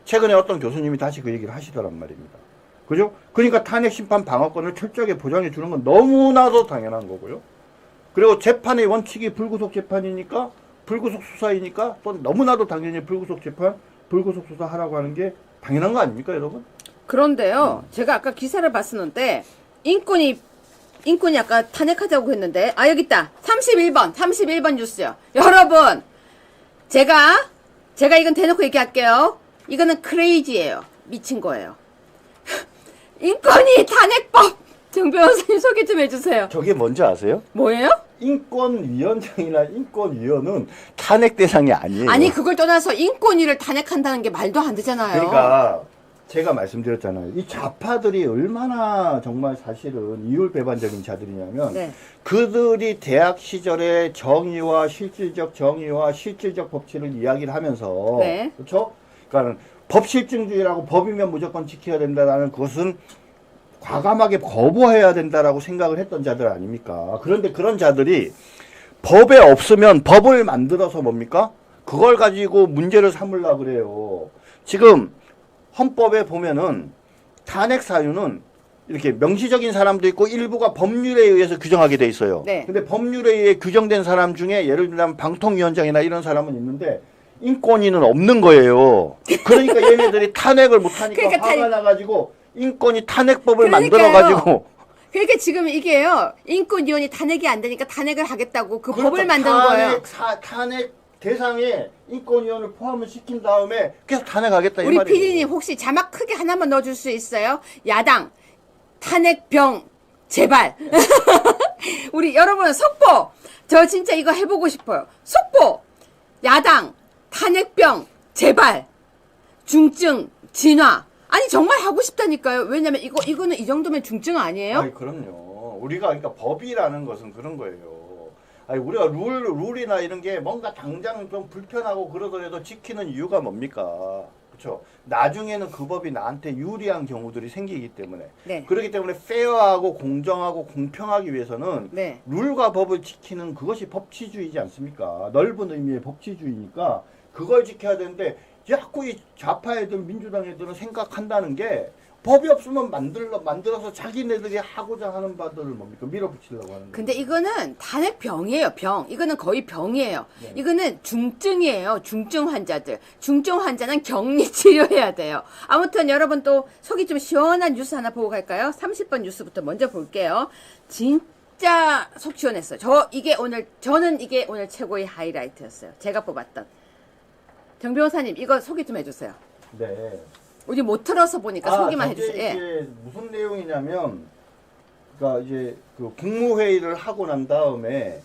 S3: 최근에 어떤 교수님이 다시 그 얘기를 하시더란 말입니다. 그죠? 그러니까 탄핵 심판 방어권을 철저하게 보장해 주는 건 너무나도 당연한 거고요. 그리고 재판의 원칙이 불구속 재판이니까 불구속 수사이니까 또 너무나도 당연히 불구속 재판, 불구속 수사하라고 하는 게 당연한 거 아닙니까, 여러분?
S2: 그런데요, 제가 아까 기사를 봤었는데, 인권이 아까 탄핵하자고 했는데, 여기 있다. 31번 뉴스요. 여러분, 제가 이건 대놓고 얘기할게요. 이거는 크레이지예요. 미친 거예요. 인권위 탄핵법! 정 변호사님 소개 좀 해주세요.
S3: 저게 뭔지 아세요?
S2: 뭐예요?
S3: 인권위원장이나 인권위원은 탄핵 대상이 아니에요.
S2: 아니, 그걸 떠나서 인권위를 탄핵한다는 게 말도 안 되잖아요.
S3: 그러니까 제가 말씀드렸잖아요. 이 좌파들이 얼마나 정말 사실은 이율배반적인 자들이냐면
S2: 네.
S3: 그들이 대학 시절에 정의와 실질적 법치를 이야기를 하면서
S2: 네.
S3: 그렇죠? 그러니까 법실증주의라고 법이면 무조건 지켜야 된다는 것은 과감하게 거부해야 된다라고 생각을 했던 자들 아닙니까? 그런데 그런 자들이 법에 없으면 법을 만들어서 뭡니까? 그걸 가지고 문제를 삼으려고 그래요. 지금 헌법에 보면은 탄핵 사유는 이렇게 명시적인 사람도 있고 일부가 법률에 의해서 규정하게 돼 있어요.
S2: 네.
S3: 근데 법률에 의해 규정된 사람 중에 예를 들면 방통위원장이나 이런 사람은 있는데 인권위는 없는 거예요. 그러니까 얘네들이 탄핵을 못하니까
S2: 그러니까
S3: 화가 나가지고 인권위 탄핵법을
S2: 그러니까요.
S3: 만들어가지고
S2: 그러니까 지금 이게요. 인권위원이 탄핵이 안 되니까 탄핵을 하겠다고 그 법을 만든 거예요.
S3: 탄핵 대상에 인권위원을 포함을 시킨 다음에 계속 탄핵하겠다 이
S2: 우리
S3: 말이에요.
S2: PD님 혹시 자막 크게 하나만 넣어줄 수 있어요? 야당 탄핵병 제발. 우리 여러분 속보. 저 진짜 이거 해보고 싶어요. 속보. 야당 탄핵병 제발. 중증 진화. 아니 정말 하고 싶다니까요. 왜냐면 이거는 이 정도면 중증 아니에요?
S3: 아니 그럼요. 우리가 그러니까 법이라는 것은 그런 거예요. 아니 우리가 룰이나 이런 게 뭔가 당장 좀 불편하고 그러더라도 지키는 이유가 뭡니까? 그렇죠. 나중에는 그 법이 나한테 유리한 경우들이 생기기 때문에.
S2: 네.
S3: 그렇기 때문에 페어하고 공정하고 공평하기 위해서는
S2: 네.
S3: 룰과 법을 지키는 그것이 법치주의지 않습니까? 넓은 의미의 법치주의니까 그걸 지켜야 되는데 자꾸 이 좌파 애들, 민주당 애들은 생각한다는 게 법이 없으면 만들어서 자기네들이 하고자 하는 바들을 뭡니까? 밀어붙이려고 하는 거예요.
S2: 근데 이거는 단핵 병이에요, 병. 이거는 거의 병이에요.
S3: 네.
S2: 이거는 중증이에요, 중증 환자들. 중증 환자는 격리 치료해야 돼요. 아무튼 여러분 또 속이 좀 시원한 뉴스 하나 보고 갈까요? 30번 뉴스부터 먼저 볼게요. 진짜 속 시원했어요. 저는 이게 오늘 최고의 하이라이트였어요. 제가 뽑았던. 정 변호사님, 이거 소개 좀 해주세요.
S3: 네.
S2: 우리 못 틀어서 보니까 소개만 해주세요. 예.
S3: 이게 무슨 내용이냐면, 그러니까 이제 그 국무회의를 하고 난 다음에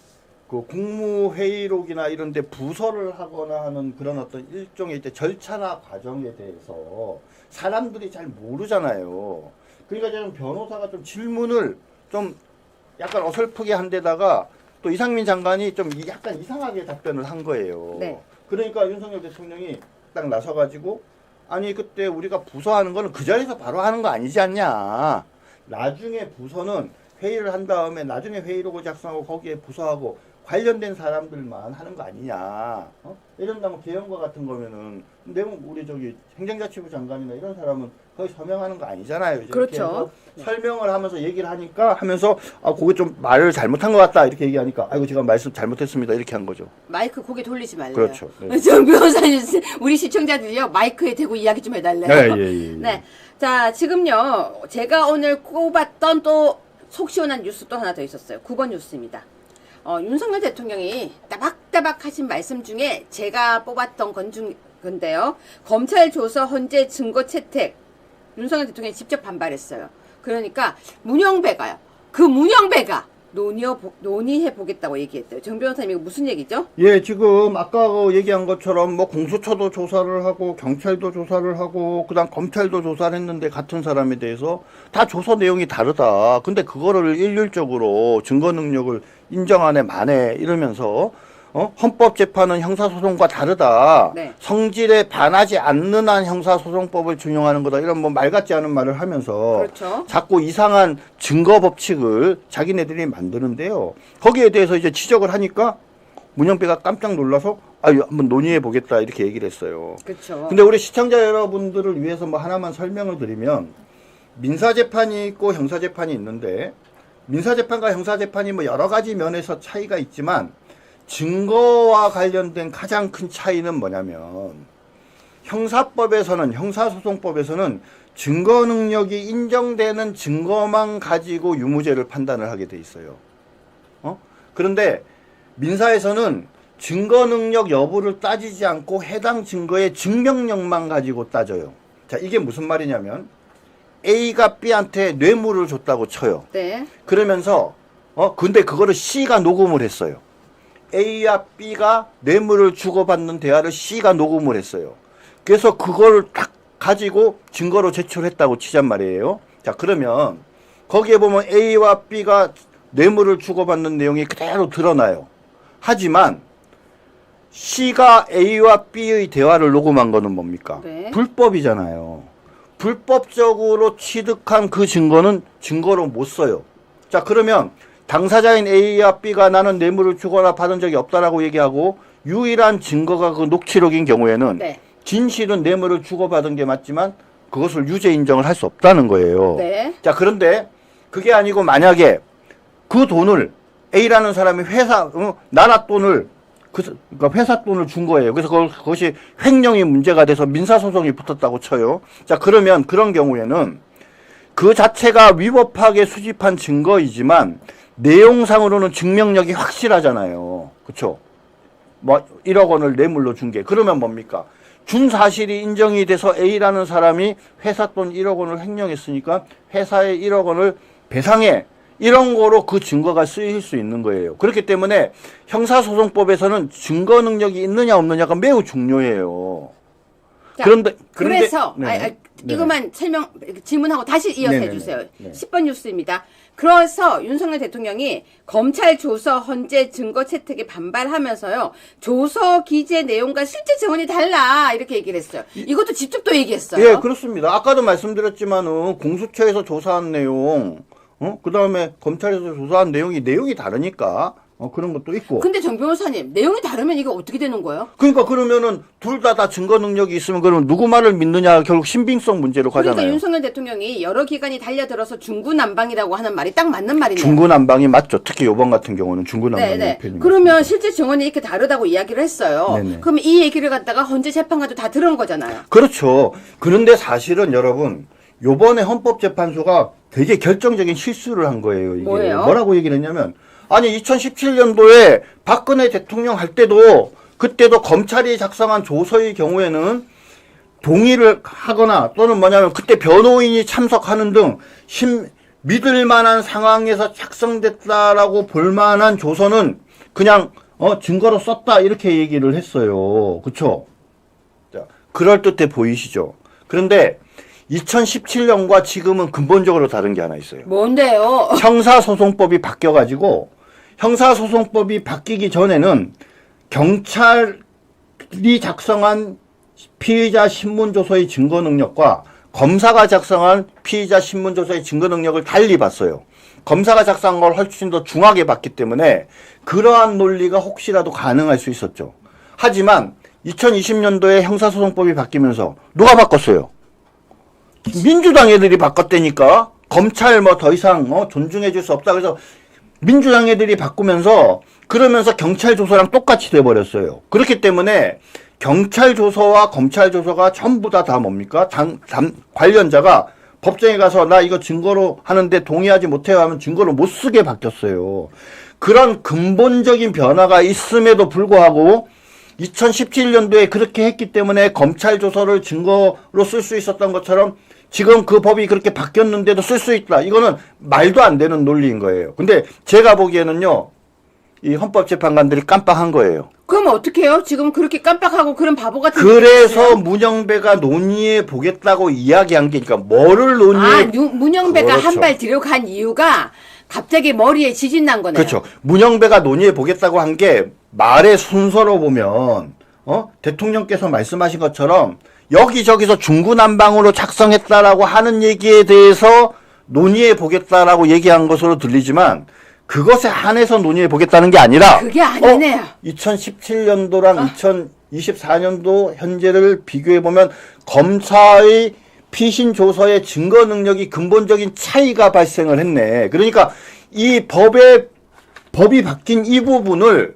S3: 그 국무회의록이나 이런데 부서를 하거나 하는 그런 어떤 일종의 이제 절차나 과정에 대해서 사람들이 잘 모르잖아요. 그러니까 좀 변호사가 좀 질문을 좀 약간 어설프게 한 데다가 또 이상민 장관이 좀 약간 이상하게 답변을 한 거예요.
S2: 네.
S3: 그러니까 윤석열 대통령이 딱 나서가지고 아니 그때 우리가 부서하는 거는 그 자리에서 바로 하는 거 아니지 않냐. 나중에 부서는 회의를 한 다음에 나중에 회의록을 작성하고 거기에 부서하고 관련된 사람들만 하는 거 아니냐. 이런다면 개헌과 같은 거면은 내용 우리 저기 행정자치부 장관이나 이런 사람은 거의 서명하는 거 아니잖아요. 이제
S2: 그렇죠.
S3: 이렇게 해서 설명을 하면서 얘기를 하면서 아 그게 좀 말을 잘못한 것 같다 이렇게 얘기하니까 아이고 제가 말씀 잘못했습니다 이렇게 한 거죠.
S2: 마이크 고개 돌리지 말래요.
S3: 그렇죠. 네.
S2: 정 변호사님, 우리 시청자들이요, 마이크에 대고 이야기 좀 해달래요.
S3: 네, 예.
S2: 네. 자, 지금요, 제가 오늘 꼽았던 또 속 시원한 뉴스 또 하나 더 있었어요. 9번 뉴스입니다. 윤석열 대통령이 따박따박 하신 말씀 중에 제가 뽑았던 건데요. 검찰 조서 헌재 증거 채택. 윤석열 대통령이 직접 반발했어요. 그러니까 문영배가요. 그 문영배가 논의해 보겠다고 얘기했대요. 정 변호사님 이거 무슨 얘기죠?
S3: 예, 지금 아까 그 얘기한 것처럼 뭐 공수처도 조사를 하고 경찰도 조사를 하고 그다음 검찰도 조사를 했는데 같은 사람에 대해서 다 조사 내용이 다르다. 근데 그거를 일률적으로 증거 능력을 인정하네 마네 이러면서 헌법재판은 형사소송과 다르다.
S2: 네.
S3: 성질에 반하지 않는 한 형사소송법을 준용하는 거다. 이런 뭐 말 같지 않은 말을 하면서
S2: 그렇죠.
S3: 자꾸 이상한 증거 법칙을 자기네들이 만드는데요. 거기에 대해서 이제 지적을 하니까 문영배가 깜짝 놀라서 아유 한번 논의해 보겠다 이렇게 얘기를 했어요.
S2: 그렇죠.
S3: 근데 우리 시청자 여러분들을 위해서 뭐 하나만 설명을 드리면 민사재판이 있고 형사재판이 있는데 민사재판과 형사재판이 뭐 여러 가지 면에서 차이가 있지만 증거와 관련된 가장 큰 차이는 뭐냐면 형사법에서는 형사소송법에서는 증거 능력이 인정되는 증거만 가지고 유무죄를 판단을 하게 돼 있어요. 그런데 민사에서는 증거 능력 여부를 따지지 않고 해당 증거의 증명력만 가지고 따져요. 자, 이게 무슨 말이냐면 A가 B한테 뇌물을 줬다고 쳐요.
S2: 네.
S3: 그러면서 근데 그거를 C가 녹음을 했어요. A와 B가 뇌물을 주고받는 대화를 C가 녹음을 했어요. 그래서 그걸 딱 가지고 증거로 제출했다고 치잔 말이에요. 자, 그러면 거기에 보면 A와 B가 뇌물을 주고받는 내용이 그대로 드러나요. 하지만 C가 A와 B의 대화를 녹음한 거는 뭡니까?
S2: 네.
S3: 불법이잖아요. 불법적으로 취득한 그 증거는 증거로 못 써요. 자, 그러면 당사자인 A와 B가 나는 뇌물을 주거나 받은 적이 없다라고 얘기하고 유일한 증거가 그 녹취록인 경우에는
S2: 네.
S3: 진실은 뇌물을 주고받은 게 맞지만 그것을 유죄 인정을 할 수 없다는 거예요.
S2: 네.
S3: 자, 그런데 그게 아니고 만약에 그 돈을 A라는 사람이 나라 돈을 그러니까 회사 돈을 준 거예요. 그래서 그것이 횡령이 문제가 돼서 민사소송이 붙었다고 쳐요. 자, 그러면 그런 경우에는 그 자체가 위법하게 수집한 증거이지만 내용상으로는 증명력이 확실하잖아요. 그쵸? 뭐 1억 원을 뇌물로 준 게. 그러면 뭡니까? 준 사실이 인정이 돼서 A라는 사람이 회사 돈 1억 원을 횡령했으니까 회사에 1억 원을 배상해. 이런 거로 그 증거가 쓰일 수 있는 거예요. 그렇기 때문에 형사소송법에서는 증거 능력이 있느냐 없느냐가 매우 중요해요.
S2: 자,
S3: 그런데
S2: 그래서
S3: 네.
S2: 이것만 질문하고 다시 이어서
S3: 네네네.
S2: 해주세요.
S3: 네.
S2: 10번 뉴스입니다. 그래서 윤석열 대통령이 검찰 조서 헌재 증거 채택에 반발하면서요. 조서 기재 내용과 실제 증언이 달라 이렇게 얘기를 했어요. 이것도 직접 또 얘기했어요.
S3: 예, 그렇습니다. 아까도 말씀드렸지만은 공수처에서 조사한 내용, 그다음에 검찰에서 조사한 내용이 다르니까 그런 것도 있고.
S2: 근데 정 변호사님, 내용이 다르면 이게 어떻게 되는 거예요?
S3: 그러니까 그러면은 둘 다 증거 능력이 있으면 그러면 누구 말을 믿느냐 결국 신빙성 문제로 가잖아요.
S2: 그러니까 윤석열 대통령이 여러 기관이 달려들어서 중구난방이라고 하는 말이 딱 맞는 말이네요.
S3: 중구난방이 맞죠. 특히 이번 같은 경우는 중구난방이
S2: 네네.
S3: 편입니다.
S2: 그러면 실제 증언이 이렇게 다르다고 이야기를 했어요.
S3: 네네.
S2: 그럼 이 얘기를 갖다가 헌재 재판관도 다 들은 거잖아요.
S3: 그렇죠. 그런데 사실은 여러분 요번에 헌법재판소가 되게 결정적인 실수를 한 거예요. 이게
S2: 뭐예요?
S3: 뭐라고 얘기를 했냐면 아니 2017년도에 박근혜 대통령 할 때도 그때도 검찰이 작성한 조서의 경우에는 동의를 하거나 또는 뭐냐면 그때 변호인이 참석하는 등 믿을 만한 상황에서 작성됐다라고 볼 만한 조서는 그냥 증거로 썼다 이렇게 얘기를 했어요. 그렇죠? 자, 그럴듯해 보이시죠? 그런데 2017년과 지금은 근본적으로 다른 게 하나 있어요.
S2: 뭔데요?
S3: 형사소송법이 바뀌어가지고 형사소송법이 바뀌기 전에는 경찰이 작성한 피의자 신문조서의 증거 능력과 검사가 작성한 피의자 신문조서의 증거 능력을 달리 봤어요. 검사가 작성한 걸 훨씬 더 중하게 봤기 때문에 그러한 논리가 혹시라도 가능할 수 있었죠. 하지만 2020년도에 형사소송법이 바뀌면서 누가 바꿨어요? 민주당 애들이 바꿨다니까. 검찰 뭐 더 이상 존중해 줄 수 없다. 그래서 민주당 애들이 바꾸면서 그러면서 경찰 조서랑 똑같이 돼버렸어요. 그렇기 때문에 경찰 조서와 검찰 조서가 전부 다 뭡니까? 관련자가 법정에 가서 나 이거 증거로 하는데 동의하지 못해요 하면 증거로 못 쓰게 바뀌었어요. 그런 근본적인 변화가 있음에도 불구하고 2017년도에 그렇게 했기 때문에 검찰 조서를 증거로 쓸 수 있었던 것처럼 지금 그 법이 그렇게 바뀌었는데도 쓸 수 있다. 이거는 말도 안 되는 논리인 거예요. 근데 제가 보기에는요, 이 헌법재판관들이 깜빡한 거예요.
S2: 그럼 어떻게 해요? 지금 그렇게 깜빡하고 그런 바보 같은.
S3: 그래서 문영배가 논의해 보겠다고 이야기한 게, 그러니까 뭐를 논의해.
S2: 문영배가
S3: 그렇죠.
S2: 한 발 뒤로 간 이유가 갑자기 머리에 지진 난 거네요.
S3: 그렇죠. 문영배가 논의해 보겠다고 한 게 말의 순서로 보면, 대통령께서 말씀하신 것처럼 여기저기서 중구난방으로 작성했다라고 하는 얘기에 대해서 논의해 보겠다라고 얘기한 것으로 들리지만 그것에 한해서 논의해 보겠다는 게 아니라
S2: 그게 아니네요.
S3: 2017년도랑 2024년도 현재를 비교해 보면 검사의 피신 조서의 증거 능력이 근본적인 차이가 발생을 했네. 그러니까 이 법이 바뀐 이 부분을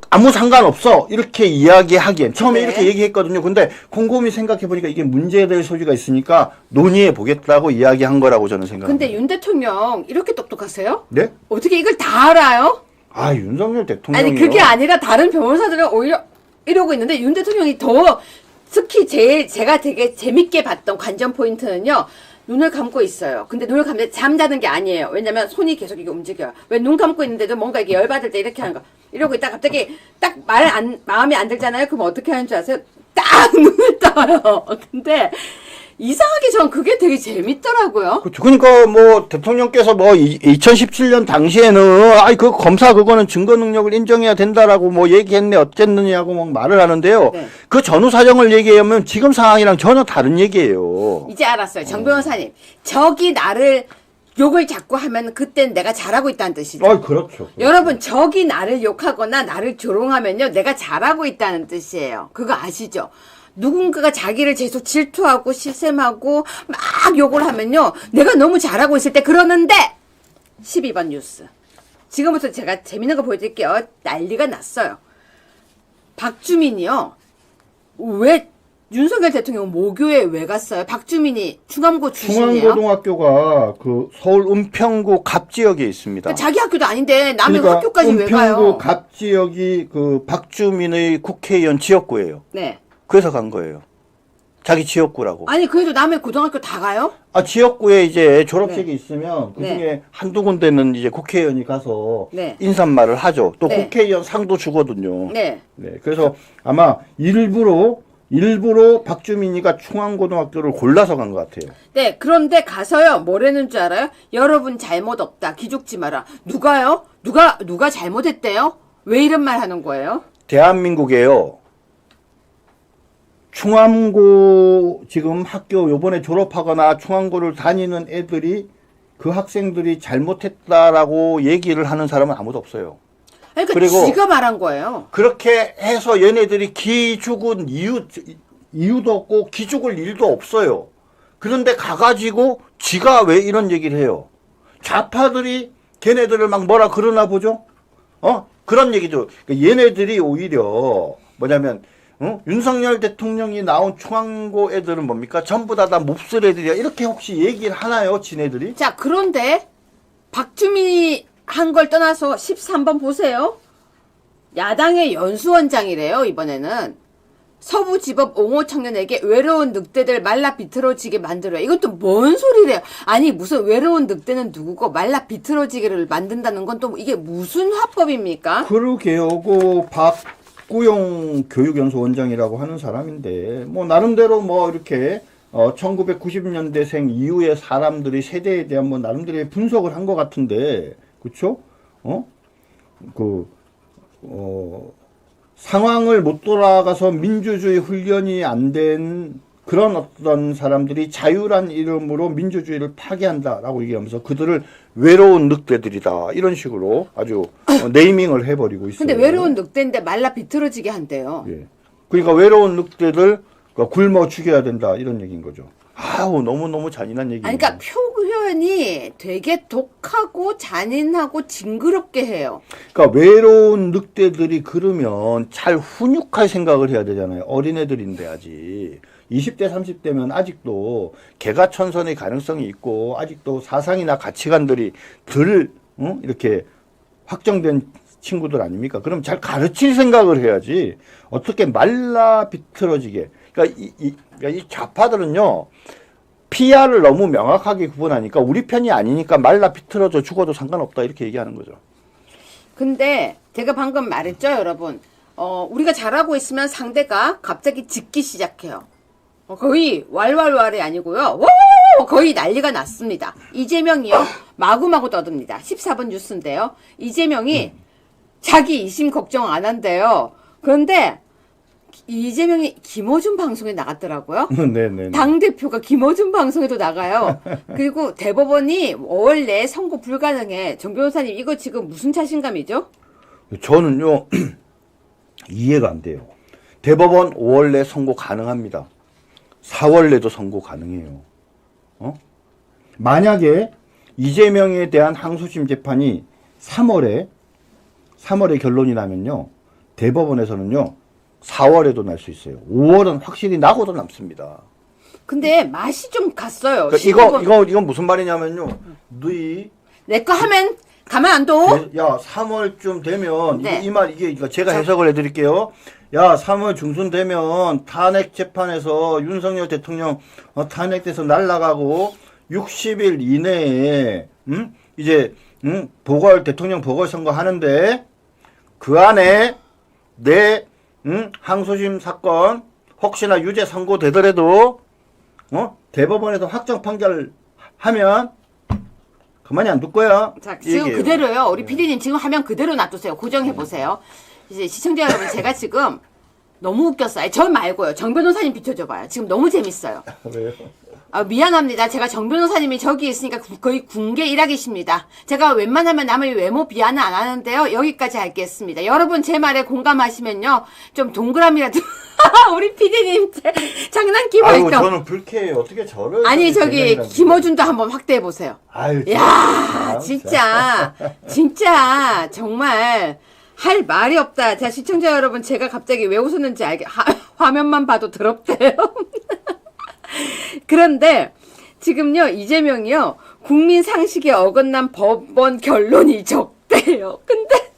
S3: 아무 상관없어 이렇게 이야기하기엔 처음에
S2: 네.
S3: 이렇게 얘기했거든요. 근데 곰곰이 생각해 보니까 이게 문제될 소지가 있으니까 논의해 보겠다고 이야기한 거라고 저는 생각합니다.
S2: 근데 윤 대통령 이렇게 똑똑하세요?
S3: 네?
S2: 어떻게 이걸 다 알아요?
S3: 아, 윤석열 대통령이요.
S2: 아니 그게 아니라 다른 변호사들은 오히려 이러고 있는데 윤 대통령이 더 특히 제가 되게 재밌게 봤던 관전 포인트는요. 눈을 감고 있어요. 근데 눈을 감는데 잠자는 게 아니에요. 왜냐면 손이 계속 이게 움직여요. 왜 눈 감고 있는데도 뭔가 이게 열받을 때 이렇게 하는 거. 이러고 있다 갑자기 딱 마음에 안 들잖아요. 그럼 어떻게 하는 줄 아세요? 딱 눈을 떠요. 근데 이상하게 전 그게 되게 재밌더라고요.
S3: 그렇죠. 그러니까 뭐 대통령께서 2017년 당시에는 그 검사 그거는 증거 능력을 인정해야 된다라고 뭐 얘기했네 어쨌느냐고 막 말을 하는데요.
S2: 네.
S3: 그 전후 사정을 얘기하면 지금 상황이랑 전혀 다른 얘기예요.
S2: 이제 알았어요. 정 변호사님. 적이 나를 욕을 자꾸 하면 그땐 내가 잘하고 있다는 뜻이죠.
S3: 그렇죠.
S2: 여러분 적이 나를 욕하거나 나를 조롱하면요. 내가 잘하고 있다는 뜻이에요. 그거 아시죠? 누군가가 자기를 계속 질투하고 시샘하고 막 욕을 하면요. 내가 너무 잘하고 있을 때 그러는데 12번 뉴스. 지금부터 제가 재밌는 거 보여드릴게요. 난리가 났어요. 박주민이요. 왜 윤석열 대통령 모교에 왜 갔어요? 박주민이 중암고 출신이에요.
S3: 중앙고등학교가 그 서울 은평구 갑 지역에 있습니다.
S2: 자기 학교도 아닌데 남의
S3: 그러니까
S2: 학교까지 왜 가요?
S3: 은평구 갑 지역이 그 박주민의 국회의원 지역구예요.
S2: 네.
S3: 그래서 간 거예요. 자기 지역구라고.
S2: 아니 그래도 남의 고등학교 다 가요?
S3: 지역구에 이제 졸업식이 있으면 그 중에
S2: 네.
S3: 한두 군데는 이제 국회의원이 가서
S2: 네.
S3: 인사말을 하죠. 또
S2: 네.
S3: 국회의원 상도 주거든요.
S2: 네.
S3: 네. 그래서 아마 일부러 일부러 박주민이가 충안고등학교를 골라서 간 것 같아요.
S2: 네, 그런데 가서요, 뭐라는 줄 알아요? 여러분 잘못 없다. 기죽지 마라. 누가요? 누가 잘못했대요? 왜 이런 말 하는 거예요?
S3: 대한민국에요. 충암고 지금 학교 요번에 졸업하거나 충암고를 다니는 애들이 그 학생들이 잘못했다라고 얘기를 하는 사람은 아무도 없어요.
S2: 그러니까
S3: 그리고
S2: 지가 말한 거예요.
S3: 그렇게 해서 얘네들이 기죽은 이유도 없고 기죽을 일도 없어요. 그런데 가가지고 지가 왜 이런 얘기를 해요? 좌파들이 걔네들을 막 뭐라 그러나 보죠? 그런 얘기죠. 그러니까 얘네들이 오히려 뭐냐면 윤석열 대통령이 나온 충암고 애들은 뭡니까? 전부 다 몹쓸 애들이야. 이렇게 혹시 얘기를 하나요? 지네들이?
S2: 자, 그런데 박주민이 한 걸 떠나서 13번 보세요. 야당의 연수원장이래요, 이번에는. 서부지법 옹호 청년에게 외로운 늑대들 말라 비틀어지게 만들어요. 이것도 뭔 소리래요? 아니, 무슨 외로운 늑대는 누구고 말라 비틀어지기를 만든다는 건 또 이게 무슨 화법입니까?
S3: 그러게요. 박구용 교육연수원장이라고 하는 사람인데, 뭐, 나름대로 뭐, 이렇게, 1990년대생 이후의 사람들이 세대에 대한 뭐, 나름대로의 분석을 한 것 같은데, 그쵸? 상황을 못 돌아가서 민주주의 훈련이 안 된 그런 어떤 사람들이 자유란 이름으로 민주주의를 파괴한다라고 얘기하면서 그들을 외로운 늑대들이다. 이런 식으로 아주 네이밍을 해버리고 있어요.
S2: 근데 외로운 늑대인데 말라 비틀어지게 한대요.
S3: 예. 그러니까 외로운 늑대들 굶어 죽여야 된다. 이런 얘기인 거죠. 아우, 너무너무 잔인한 얘기예요.
S2: 아니, 그러니까 표현이 되게 독하고 잔인하고 징그럽게 해요.
S3: 그러니까 외로운 늑대들이 그러면 잘 훈육할 생각을 해야 되잖아요. 어린애들인데 아직 20대 30대면 아직도 개가천선의 가능성이 있고 아직도 사상이나 가치관들이 덜 이렇게 확정된 친구들 아닙니까? 그럼 잘 가르칠 생각을 해야지. 어떻게 말라 비틀어지게. 그러니까 이 좌파들은요. PR을 너무 명확하게 구분하니까 우리 편이 아니니까 말라 비틀어져 죽어도 상관없다 이렇게 얘기하는 거죠.
S2: 근데 제가 방금 말했죠, 여러분. 우리가 잘하고 있으면 상대가 갑자기 짖기 시작해요. 거의 왈왈왈이 아니고요. 워! 거의 난리가 났습니다. 이재명이요. 마구마구 떠듭니다. 14번 뉴스인데요. 이재명이 자기 이심 걱정 안 한대요. 그런데 이재명이 김어준 방송에 나갔더라고요.
S3: 네네.
S2: 당대표가 김어준 방송에도 나가요. 그리고 대법원이 5월 내에 선고 불가능해. 정 변호사님, 이거 지금 무슨 자신감이죠?
S3: 저는요, 이해가 안 돼요. 대법원 5월 내 선고 가능합니다. 4월 내도 선고 가능해요. 만약에 이재명에 대한 항소심 재판이 3월에 결론이 나면요, 대법원에서는요, 4월에도 날 수 있어요. 5월은 확실히 나고도 남습니다.
S2: 근데 맛이 좀 갔어요.
S3: 그러니까 이건 무슨 말이냐면요. 너희
S2: 내 거 하면 가만 안 둬.
S3: 야, 3월쯤 되면
S2: 네.
S3: 이게 제가 해석을 해드릴게요. 야, 3월 중순 되면 탄핵 재판에서 윤석열 대통령 탄핵돼서 날아가고 60일 이내에 이제 대통령 보궐선거 하는데 그 안에 내 항소심 사건 혹시나 유죄 선고되더라도 대법원에서 확정 판결하면 가만히 안 둘 거야.
S2: 자, 지금
S3: 얘기해요.
S2: 그대로요. 우리 PD님 지금 화면 그대로 놔두세요. 고정해보세요. 이제 시청자 여러분, 제가 지금 너무 웃겼어요. 저 말고요. 정 변호사님 비춰줘봐요. 지금 너무 재밌어요.
S3: 왜요?
S2: 미안합니다. 제가 정 변호사님이 저기 있으니까 거의 궁계 일하기십니다. 제가 웬만하면 남의 외모 비하는 안 하는데요. 여기까지 하겠습니다. 여러분 제 말에 공감하시면요. 좀 동그라미라도 우리 PD님 장난기
S3: 아이고,
S2: 말죠.
S3: 저는 불쾌해요. 어떻게 저를.
S2: 아니
S3: 저렇게
S2: 저기
S3: 개념이라고
S2: 김어준도 한번 확대해 보세요.
S3: 아유,
S2: 야 진짜 정말 할 말이 없다. 자, 시청자 여러분, 제가 갑자기 왜 웃었는지 화면만 봐도 더럽대요. 그런데 지금요, 이재명이요, 국민 상식에 어긋난 법원 결론이 적대요. 근데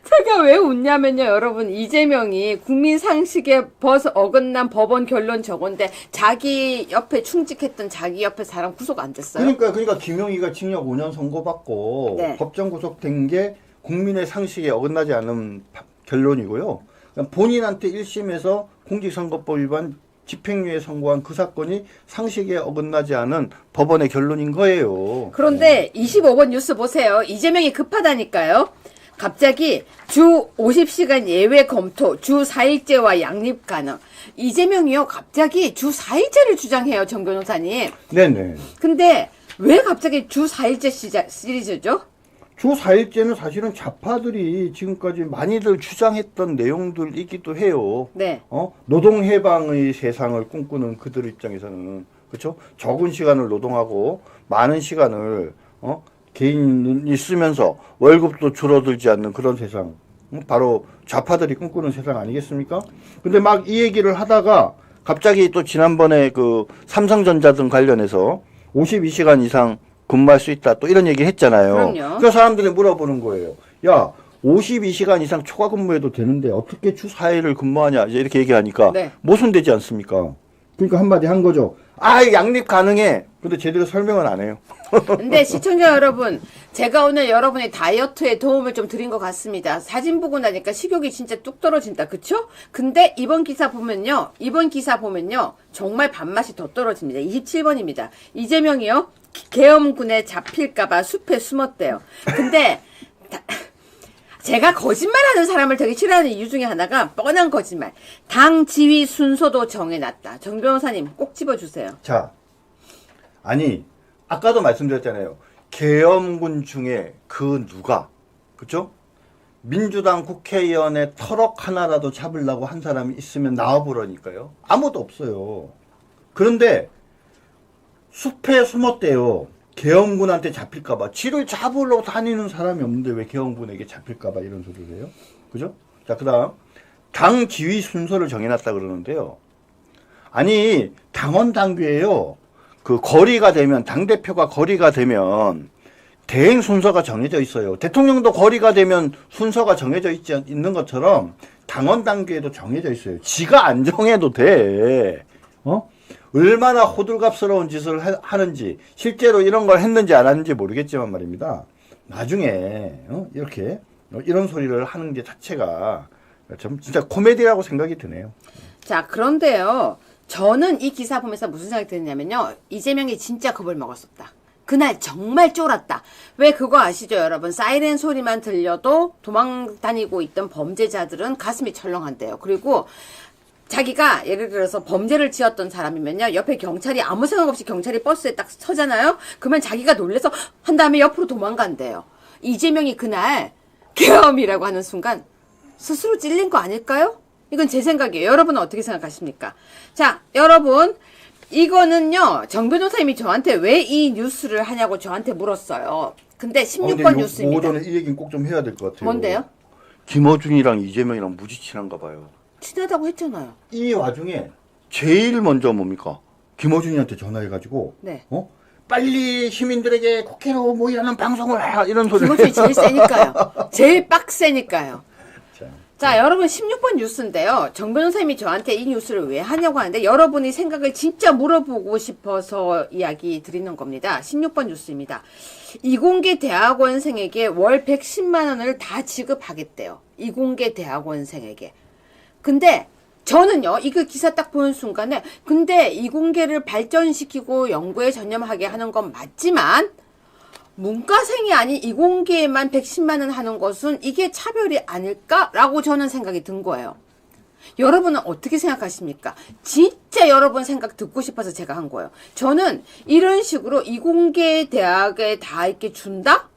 S2: 제가 왜 웃냐면요, 여러분, 이재명이 국민 상식에 어긋난 법원 결론 적은데 자기 옆에 충직했던 자기 옆에 사람 구속 안 됐어요.
S3: 그러니까 김용희가 징역 5년 선고받고
S2: 네.
S3: 법정 구속된 게 국민의 상식에 어긋나지 않은 결론이고요. 본인한테 1심에서 공직선거법 위반 집행유예 선고한 그 사건이 상식에 어긋나지 않은 법원의 결론인 거예요.
S2: 그런데 25번 뉴스 보세요. 이재명이 급하다니까요. 갑자기 주 50시간 예외 검토, 주 4일제와 양립 가능. 이재명이요, 갑자기 주 4일제를 주장해요, 정 변호사님.
S3: 네네.
S2: 근데 왜 갑자기 주 4일제 시리즈죠?
S3: 주 4일제는 사실은 좌파들이 지금까지 많이들 주장했던 내용들이기도 해요.
S2: 네.
S3: 노동해방의 세상을 꿈꾸는 그들 입장에서는, 그렇죠? 적은 시간을 노동하고 많은 시간을, 개인이 쓰면서 월급도 줄어들지 않는 그런 세상. 바로 좌파들이 꿈꾸는 세상 아니겠습니까? 근데 막 이 얘기를 하다가 갑자기 또 지난번에 그 삼성전자 등 관련해서 52시간 이상 근무할 수 있다. 또 이런 얘기 했잖아요.
S2: 그럼요.
S3: 그 사람들이 물어보는 거예요. 야, 52시간 이상 초과 근무해도 되는데 어떻게 주 4일을 근무하냐. 이제 이렇게 얘기하니까
S2: 네.
S3: 모순되지 않습니까? 그러니까 한마디 한 거죠. 양립 가능해. 근데 제대로 설명은 안 해요.
S2: 근데 시청자 여러분, 제가 오늘 여러분의 다이어트에 도움을 좀 드린 것 같습니다. 사진 보고 나니까 식욕이 진짜 뚝 떨어진다. 그쵸? 근데 이번 기사 보면요. 정말 밥맛이 더 떨어집니다. 27번입니다. 이재명이요. 계엄군에 잡힐까봐 숲에 숨었대요. 근데 제가 거짓말하는 사람을 되게 싫어하는 이유 중에 하나가 뻔한 거짓말. 당 지휘 순서도 정해놨다. 정 변호사님 꼭 집어주세요.
S3: 자, 아니 아까도 말씀드렸잖아요. 계엄군 중에 그 누가, 그쵸? 민주당 국회의원의 터럭 하나라도 잡으려고 한 사람이 있으면 나와보라니까요. 아무도 없어요. 그런데 숲에 숨었대요. 계엄군한테 잡힐까봐. 쥐를 잡으러 다니는 사람이 없는데 왜 계엄군에게 잡힐까봐 이런 소리를 해요? 그죠? 자, 그 다음 당 지휘 순서를 정해놨다 그러는데요. 아니 당원 당규에요. 그 거리가 되면, 당대표가 거리가 되면 대행 순서가 정해져 있어요. 대통령도 거리가 되면 순서가 정해져 있는 것처럼 당원 당규에도 정해져 있어요. 지가 안 정해도 돼. 얼마나 호들갑스러운 짓을 하는지, 실제로 이런 걸 했는지 안 했는지 모르겠지만 말입니다. 나중에 이렇게 이런 소리를 하는 게 자체가 좀 진짜 코미디라고 생각이 드네요.
S2: 자, 그런데요. 저는 이 기사 보면서 무슨 생각이 드느냐면요. 이재명이 진짜 겁을 먹었었다. 그날 정말 쫄았다. 왜 그거 아시죠, 여러분? 사이렌 소리만 들려도 도망 다니고 있던 범죄자들은 가슴이 철렁한대요. 그리고 자기가 예를 들어서 범죄를 지었던 사람이면요. 옆에 경찰이 아무 생각 없이 경찰이 버스에 딱 서잖아요. 그러면 자기가 놀래서 한 다음에 옆으로 도망간대요. 이재명이 그날 계엄이라고 하는 순간 스스로 찔린 거 아닐까요? 이건 제 생각이에요. 여러분은 어떻게 생각하십니까? 자, 여러분, 이거는요, 정 변호사님이 저한테 왜 이 뉴스를 하냐고 저한테 물었어요. 근데 16번 뉴스입니다.
S3: 오전에 이 얘기는 꼭 좀 해야 될 것 같아요.
S2: 뭔데요?
S3: 김어준이랑 이재명이랑 무지 친한가 봐요.
S2: 친하다고 했잖아요.
S3: 이 와중에 제일 먼저 뭡니까? 김어준이한테 전화해가지고,
S2: 네.
S3: 빨리 시민들에게 국회로 모이라는 방송을 해! 이런 소리를
S2: 김어준이 제일 세니까요. 제일 빡세니까요.
S3: 자,
S2: 자, 여러분 16번 뉴스인데요. 정 변호사님이 저한테 이 뉴스를 왜 하냐고 하는데 여러분이 생각을 진짜 물어보고 싶어서 이야기 드리는 겁니다. 16번 뉴스입니다. 이공계 대학원생에게 월 110만 원을 다 지급하겠대요. 이공계 대학원생에게. 근데 저는요, 이거 기사 딱 보는 순간에 근데 이공계를 발전시키고 연구에 전념하게 하는 건 맞지만 문과생이 아닌 이공계에만 110만 원 하는 것은 이게 차별이 아닐까라고 저는 생각이 든 거예요. 여러분은 어떻게 생각하십니까? 진짜 여러분 생각 듣고 싶어서 제가 한 거예요. 저는 이런 식으로 이공계 대학에 다 이렇게 준다?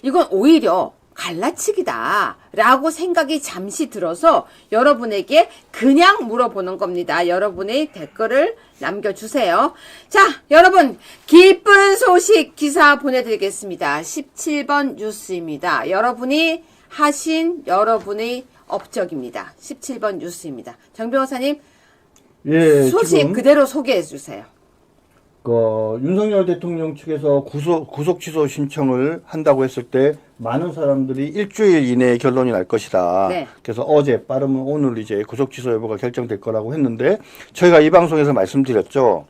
S2: 이건 오히려 갈라치기다 라고 생각이 잠시 들어서 여러분에게 그냥 물어보는 겁니다. 여러분의 댓글을 남겨주세요. 자, 여러분 기쁜 소식 기사 보내드리겠습니다. 17번 뉴스입니다. 여러분이 하신 여러분의 업적입니다. 17번 뉴스입니다. 정 변호사님,
S3: 예,
S2: 소식
S3: 지금
S2: 그대로 소개해 주세요.
S3: 윤석열 대통령 측에서 구속 취소 신청을 한다고 했을 때 많은 사람들이 일주일 이내에 결론이 날 것이다.
S2: 네.
S3: 그래서 어제 빠르면 오늘 이제 구속 취소 여부가 결정될 거라고 했는데 저희가 이 방송에서 말씀드렸죠.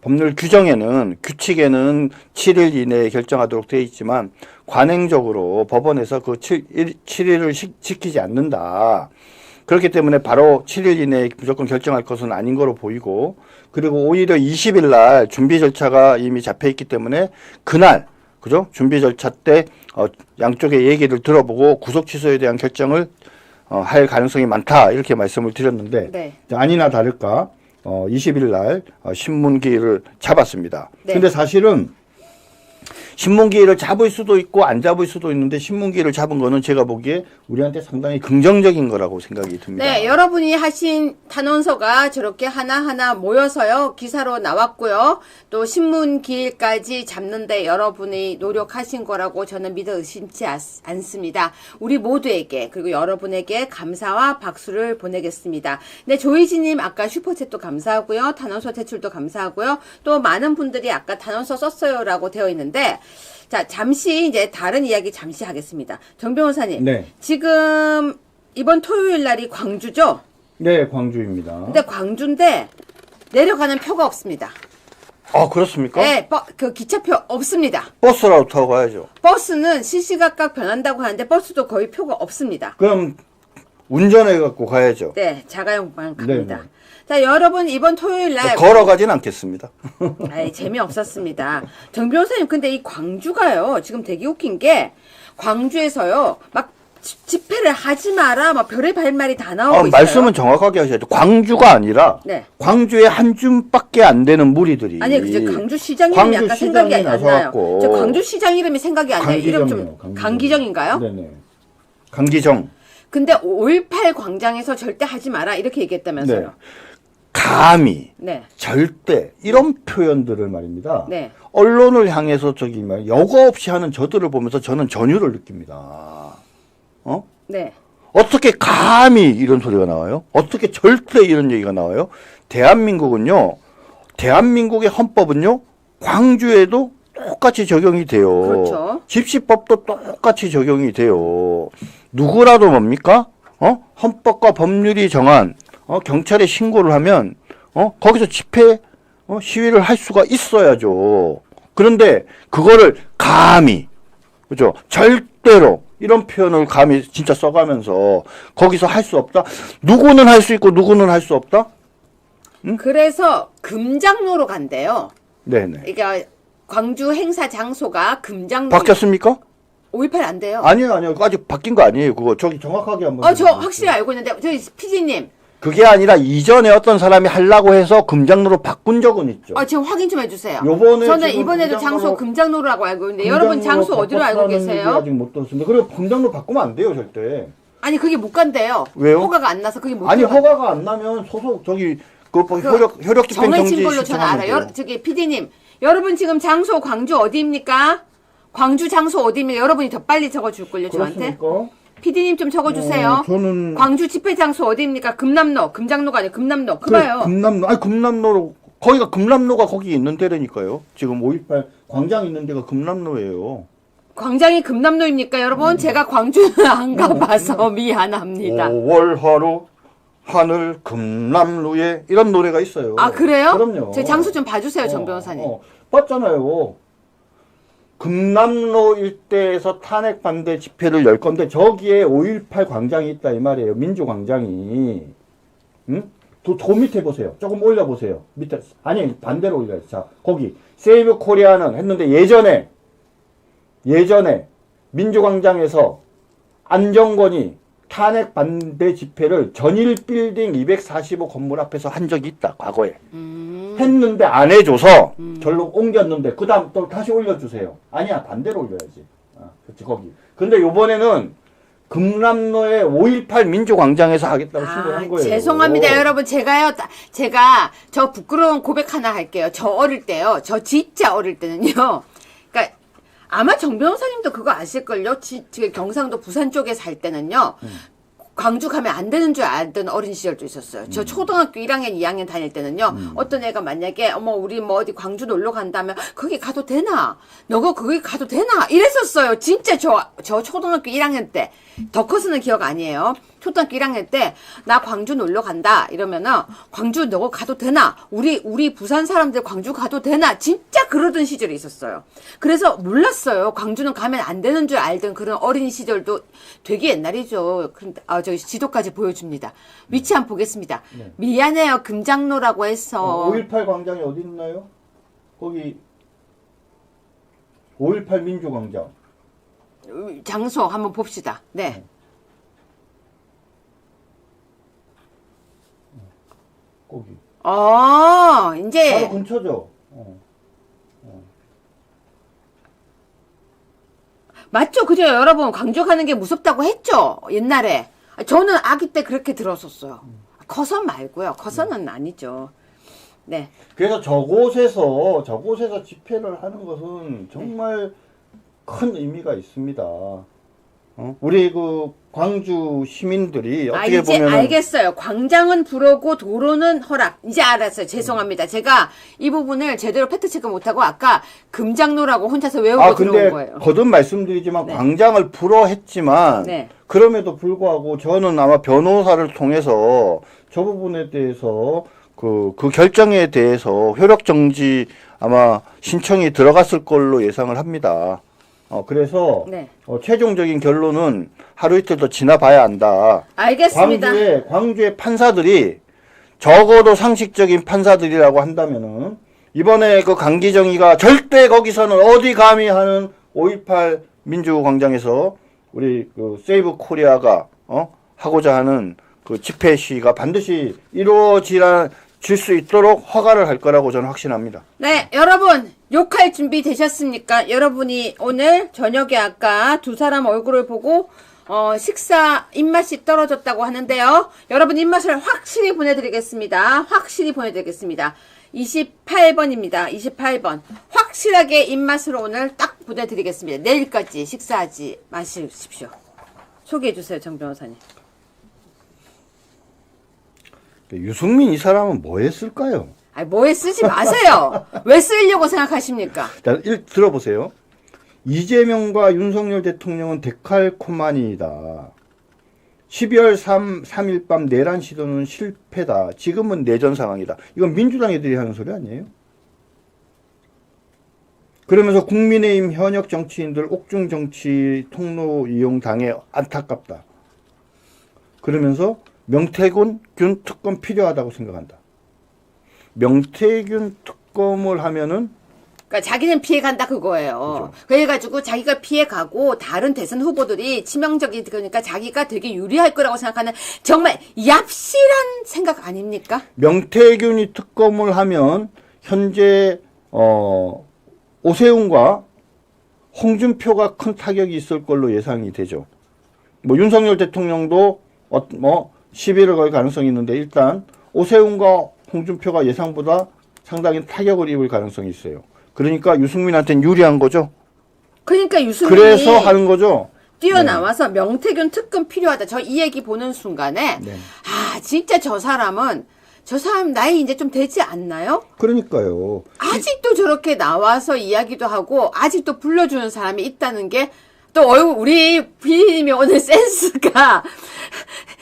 S3: 법률 규정에는 규칙에는 7일 이내에 결정하도록 되어 있지만 관행적으로 법원에서 그 7일을 지키지 않는다. 그렇기 때문에 바로 7일 이내에 무조건 결정할 것은 아닌 거로 보이고, 그리고 오히려 20일 날 준비 절차가 이미 잡혀 있기 때문에 그날, 그죠? 준비 절차 때 양쪽의 얘기를 들어보고 구속 취소에 대한 결정을 할 가능성이 많다, 이렇게 말씀을 드렸는데,
S2: 네.
S3: 아니나 다를까 20일 날 신문기일을 잡았습니다.
S2: 네.
S3: 근데 사실은 신문기일을 잡을 수도 있고 안 잡을 수도 있는데, 신문기일을 잡은 거는 제가 보기에 우리한테 상당히 긍정적인 거라고 생각이 듭니다.
S2: 네, 여러분이 하신 단원서가 저렇게 하나하나 모여서요, 기사로 나왔고요. 또 신문기일까지 잡는데 여러분이 노력하신 거라고 저는 믿어 의심치 않습니다. 우리 모두에게, 그리고 여러분에게 감사와 박수를 보내겠습니다. 네, 조이지님 아까 슈퍼챗도 감사하고요. 단원서 제출도 감사하고요. 또 많은 분들이 아까 단원서 썼어요라고 되어 있는데, 자, 잠시 이제 다른 이야기 잠시 하겠습니다. 정 변호사님.
S3: 네.
S2: 지금 이번 토요일 날이 광주죠?
S3: 네, 광주입니다.
S2: 근데 광주인데 내려가는 표가 없습니다.
S3: 아, 그렇습니까?
S2: 네, 그 기차표 없습니다.
S3: 버스라도 타고 가야죠.
S2: 버스는 시시각각 변한다고 하는데 버스도 거의 표가 없습니다.
S3: 그럼 운전해 갖고 가야죠.
S2: 네, 자가용만 갑니다.
S3: 네네.
S2: 자, 여러분 이번 토요일 날
S3: 걸어가진 않겠습니다.
S2: 아이, 재미없었습니다. 정 변호사님, 근데 이 광주가요, 지금 되게 웃긴 게, 광주에서요, 막 집회를 하지 마라, 막 별의 발말이 다 나오고 있어요.
S3: 말씀은 정확하게 하셔야죠. 광주가 아니라,
S2: 네.
S3: 광주에 한 줌밖에 안 되는 무리들이.
S2: 아니, 그저 광주시장 이름이 약간 생각이 안 나요.
S3: 나서갖고.
S2: 저 광주시장 이름이 생각이 안 나요. 이름 좀, 강기정인가요?
S3: 네네. 강기정.
S2: 근데 5.18 광장에서 절대 하지 마라, 이렇게 얘기했다면서요.
S3: 네. 감히,
S2: 네.
S3: 절대, 이런 표현들을 말입니다.
S2: 네.
S3: 언론을 향해서 여과 없이 하는 저들을 보면서 저는 전율을 느낍니다.
S2: 네.
S3: 어떻게 감히 이런 소리가 나와요? 어떻게 절대 이런 얘기가 나와요? 대한민국은요, 대한민국의 헌법은요, 광주에도 똑같이 적용이 돼요.
S2: 그렇죠.
S3: 집시법도 똑같이 적용이 돼요. 누구라도 뭡니까? 헌법과 법률이 정한, 경찰에 신고를 하면, 거기서 집회, 시위를 할 수가 있어야죠. 그런데 그거를 감히, 그죠? 절대로, 이런 표현을 감히 진짜 써가면서 거기서 할 수 없다? 누구는 할 수 있고 누구는 할 수 없다?
S2: 그래서 금장로로 간대요.
S3: 네네.
S2: 그러니까 광주 행사 장소가 금장로.
S3: 바뀌었습니까?
S2: 5.18 안 돼요.
S3: 아니요. 아직 바뀐 거 아니에요. 그거 저기 정확하게 한번.
S2: 저 확실히 알고 있는데, 저희 PD님.
S3: 그게 아니라 이전에 어떤 사람이 하려고 해서 금장로로 바꾼 적은 있죠.
S2: 지금 확인 좀 해주세요.
S3: 요번에
S2: 저는
S3: 지금
S2: 이번에도 장소 금장로라고 알고 있는데, 여러분 장소 어디로 알고 계세요?
S3: 아직 못 들었습니다. 그리고 금장로 바꾸면 안 돼요, 절대.
S2: 아니, 그게 못 간대요.
S3: 왜요?
S2: 허가가 안 나서 그게 못
S3: 아니,
S2: 들어가-
S3: 허가가 안 나면 소속, 혈역 집행 정지
S2: 정해진 걸로 저는 알아요. 저기 PD님, 여러분 지금 장소 광주 어디입니까? 광주 장소 어디입니까? 여러분이 더 빨리 적어줄걸요, 저한테.
S3: 그렇습니까?
S2: PD님 좀 적어주세요.
S3: 저는
S2: 광주 집회 장소 어디입니까? 금남로, 금장로가 아니고 금남로. 그거요.
S3: 금남로로, 거기가 금남로가 거기 있는 데라니까요. 지금 5.18 광장 있는 데가 금남로예요.
S2: 광장이 금남로입니까, 여러분? 제가 광주는 안 가봐서 미안합니다.
S3: 5월 하루 하늘 금남루에 이런 노래가 있어요.
S2: 아, 그래요?
S3: 그럼요.
S2: 제 장소 좀 봐주세요, 정 변호사님.
S3: 봤잖아요. 금남로 일대에서 탄핵 반대 집회를 열 건데 저기에 5.18 광장이 있다 이 말이에요. 민주광장이. 응? 그 밑에 보세요. 조금 올려보세요. 밑에. 아니, 반대로 올려요. 자, 거기 세이브 코리아는 했는데 예전에 민주광장에서 안정권이 탄핵 반대 집회를 전일 빌딩 245 건물 앞에서 한 적이 있다, 과거에. 했는데 안 해줘서 절로 옮겼는데, 그 다음 또 다시 올려주세요. 아니야, 반대로 올려야지. 그치, 거기. 근데 요번에는 금남로의 5.18 민주광장에서 하겠다고 신고한 거예요.
S2: 죄송합니다, 여러분. 제가 저 부끄러운 고백 하나 할게요. 저 어릴 때요. 저 진짜 어릴 때는요. 그러니까 아마 정 변호사님도 그거 아실걸요? 지금 경상도 부산 쪽에 살 때는요. 광주 가면 안 되는 줄 알던 어린 시절도 있었어요. 저 초등학교 1학년, 2학년 다닐 때는요. 어떤 애가 만약에 우리 어디 광주 놀러 간다면 거기 가도 되나? 너가 거기 가도 되나? 이랬었어요. 진짜 저 초등학교 1학년 때. 더 커서는 기억 아니에요. 초등학교 1학년 때 나 광주 놀러 간다 이러면은 광주 너 가도 되나? 우리 부산 사람들 광주 가도 되나? 진짜 그러던 시절이 있었어요. 그래서 몰랐어요. 광주는 가면 안 되는 줄 알던 그런 어린 시절도 되게 옛날이죠. 그런데 저기 지도까지 보여줍니다. 위치 한번 보겠습니다.
S3: 네.
S2: 미안해요. 금장로라고 해서
S3: 5.18 광장이 어디 있나요? 거기 5.18 민주광장.
S2: 장소 한번 봅시다. 네.
S3: 거기.
S2: 이제
S3: 바로 근처죠.
S2: 맞죠? 그죠? 여러분 광주 가는 게 무섭다고 했죠? 옛날에. 저는 아기 때 그렇게 들었었어요. 커서 말고요. 커서는 아니죠. 네.
S3: 그래서 저곳에서 집회를 하는 것은 정말 큰 의미가 있습니다. 우리 그 광주 시민들이 어떻게
S2: 이제
S3: 보면
S2: 알겠어요. 광장은 불어고 도로는 허락. 이제 알았어요. 죄송합니다. 제가 이 부분을 제대로 팩트체크 못하고 아까 금장로라고 혼자서 외우고
S3: 근데
S2: 들어온 거예요.
S3: 거듭 말씀드리지만
S2: 네.
S3: 광장을 불허했지만
S2: 네.
S3: 그럼에도 불구하고 저는 아마 변호사를 통해서 저 부분에 대해서 그 결정에 대해서 효력 정지 아마 신청이 들어갔을 걸로 예상을 합니다. 그래서
S2: 네.
S3: 최종적인 결론은 하루 이틀 더 지나봐야 한다.
S2: 알겠습니다.
S3: 광주의 판사들이 적어도 상식적인 판사들이라고 한다면은 이번에 그 강기정이가 절대 거기서는 어디 감히 하는 5.18 민주광장에서 우리 그 세이브 코리아가 하고자 하는 그 집회 시위가 반드시 이루어질 수 있도록 허가를 할 거라고 저는 확신합니다.
S2: 네, 여러분 욕할 준비 되셨습니까? 여러분이 오늘 저녁에 아까 두 사람 얼굴을 보고 식사 입맛이 떨어졌다고 하는데요. 여러분 입맛을 확실히 보내드리겠습니다. 확실히 보내드리겠습니다. 28번입니다. 28번. 확실하게 입맛으로 오늘 딱 보내드리겠습니다. 내일까지 식사하지 마십시오. 소개해주세요, 정 변호사님.
S3: 유승민 이 사람은 뭐 했을까요?
S2: 뭐에 쓰지 마세요. 왜 쓰려고 생각하십니까?
S3: 자, 들어보세요. 이재명과 윤석열 대통령은 데칼코마니이다. 12월 3일 밤 내란 시도는 실패다. 지금은 내전 상황이다. 이건 민주당 애들이 하는 소리 아니에요? 그러면서 국민의힘 현역 정치인들 옥중 정치 통로 이용 당해 안타깝다. 그러면서 명태균 특검 필요하다고 생각한다. 명태균 특검을 하면은
S2: 그러니까 자기는 피해간다 그거예요.
S3: 그죠.
S2: 그래가지고 자기가 피해가고 다른 대선 후보들이 치명적이 그러니까 자기가 되게 유리할 거라고 생각하는 정말 얍실한 생각 아닙니까?
S3: 명태균이 특검을 하면 현재 오세훈과 홍준표가 큰 타격이 있을 걸로 예상이 되죠. 뭐 윤석열 대통령도 시비를 걸 가능성이 있는데 일단 오세훈과 홍준표가 예상보다 상당히 타격을 입을 가능성이 있어요. 그러니까 유승민한테는 유리한 거죠.
S2: 그러니까 유승민이
S3: 그래서 하는 거죠.
S2: 뛰어나와서 명태균 특검 필요하다. 저 이 얘기 보는 순간에
S3: 네.
S2: 진짜 저 사람 나이 이제 좀 되지 않나요?
S3: 그러니까요.
S2: 아직도 저렇게 나와서 이야기도 하고 아직도 불러주는 사람이 있다는 게 또 우리 PD님이 오늘 센스가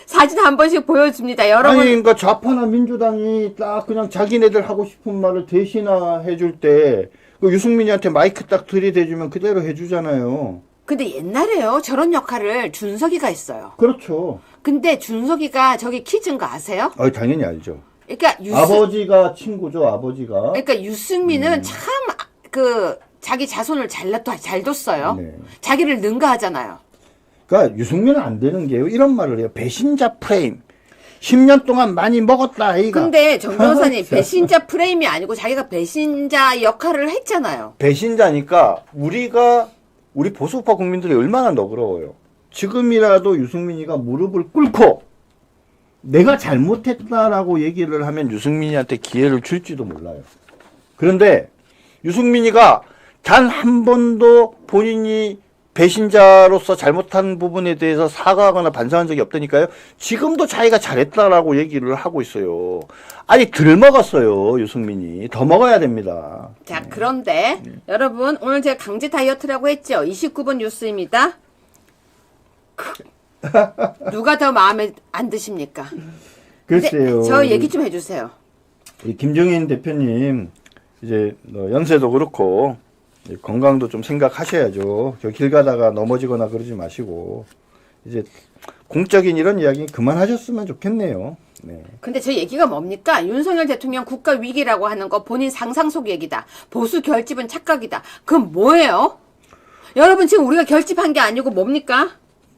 S2: 사진 한 번씩 보여줍니다. 여러분.
S3: 아니 그러니까 좌파나 민주당이 딱 그냥 자기네들 하고 싶은 말을 대신해 줄 때 그 유승민이한테 마이크 딱 들이대주면 그대로 해주잖아요.
S2: 근데 옛날에요. 저런 역할을 준석이가 했어요.
S3: 그렇죠.
S2: 근데 준석이가 저기 퀴즈인 거 아세요?
S3: 당연히 알죠.
S2: 그러니까
S3: 아버지가 친구죠, 아버지가.
S2: 그러니까 유승민은 참 자기 자손을 잘 뒀어요.
S3: 네.
S2: 자기를 능가하잖아요.
S3: 그러니까 유승민은 안 되는 게요. 이런 말을 해요. 배신자 프레임. 10년 동안 많이 먹었다, 아이가.
S2: 근데 정 변호사님 배신자 프레임이 아니고 자기가 배신자 역할을 했잖아요.
S3: 배신자니까 우리 보수파 국민들이 얼마나 너그러워요. 지금이라도 유승민이가 무릎을 꿇고 내가 잘못했다라고 얘기를 하면 유승민이한테 기회를 줄지도 몰라요. 그런데 유승민이가 단 한 번도 본인이 배신자로서 잘못한 부분에 대해서 사과하거나 반성한 적이 없다니까요. 지금도 자기가 잘했다라고 얘기를 하고 있어요. 아니 덜 먹었어요, 유승민이. 더 먹어야 됩니다.
S2: 자, 그런데 여러분 오늘 제가 강제 다이어트라고 했죠. 29번 뉴스입니다. 누가 더 마음에 안 드십니까?
S3: 글쎄요.
S2: 저 얘기 좀 해주세요.
S3: 이 김종인 대표님 이제 연세도 그렇고 건강도 좀 생각하셔야죠. 저 길 가다가 넘어지거나 그러지 마시고 이제 공적인 이런 이야기 그만하셨으면 좋겠네요. 네.
S2: 근데 저 얘기가 뭡니까? 윤석열 대통령 국가 위기라고 하는 거 본인 상상 속 얘기다. 보수 결집은 착각이다. 그건 뭐예요? 여러분 지금 우리가 결집한 게 아니고 뭡니까?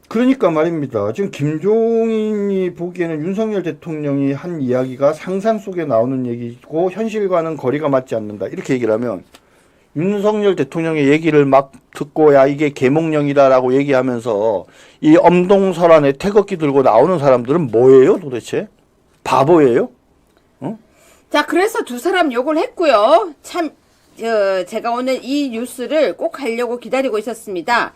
S3: 그러니까 말입니다. 지금 김종인이 보기에는 윤석열 대통령이 한 이야기가 상상 속에 나오는 얘기고 현실과는 거리가 맞지 않는다. 이렇게 얘기를 하면 윤석열 대통령의 얘기를 막 듣고 야 이게 계몽령이다라고 얘기하면서 이 엄동설안에 태극기 들고 나오는 사람들은 뭐예요 도대체? 바보예요?
S2: 자, 그래서 두 사람 욕을 했고요. 참, 제가 오늘 이 뉴스를 꼭 하려고 기다리고 있었습니다.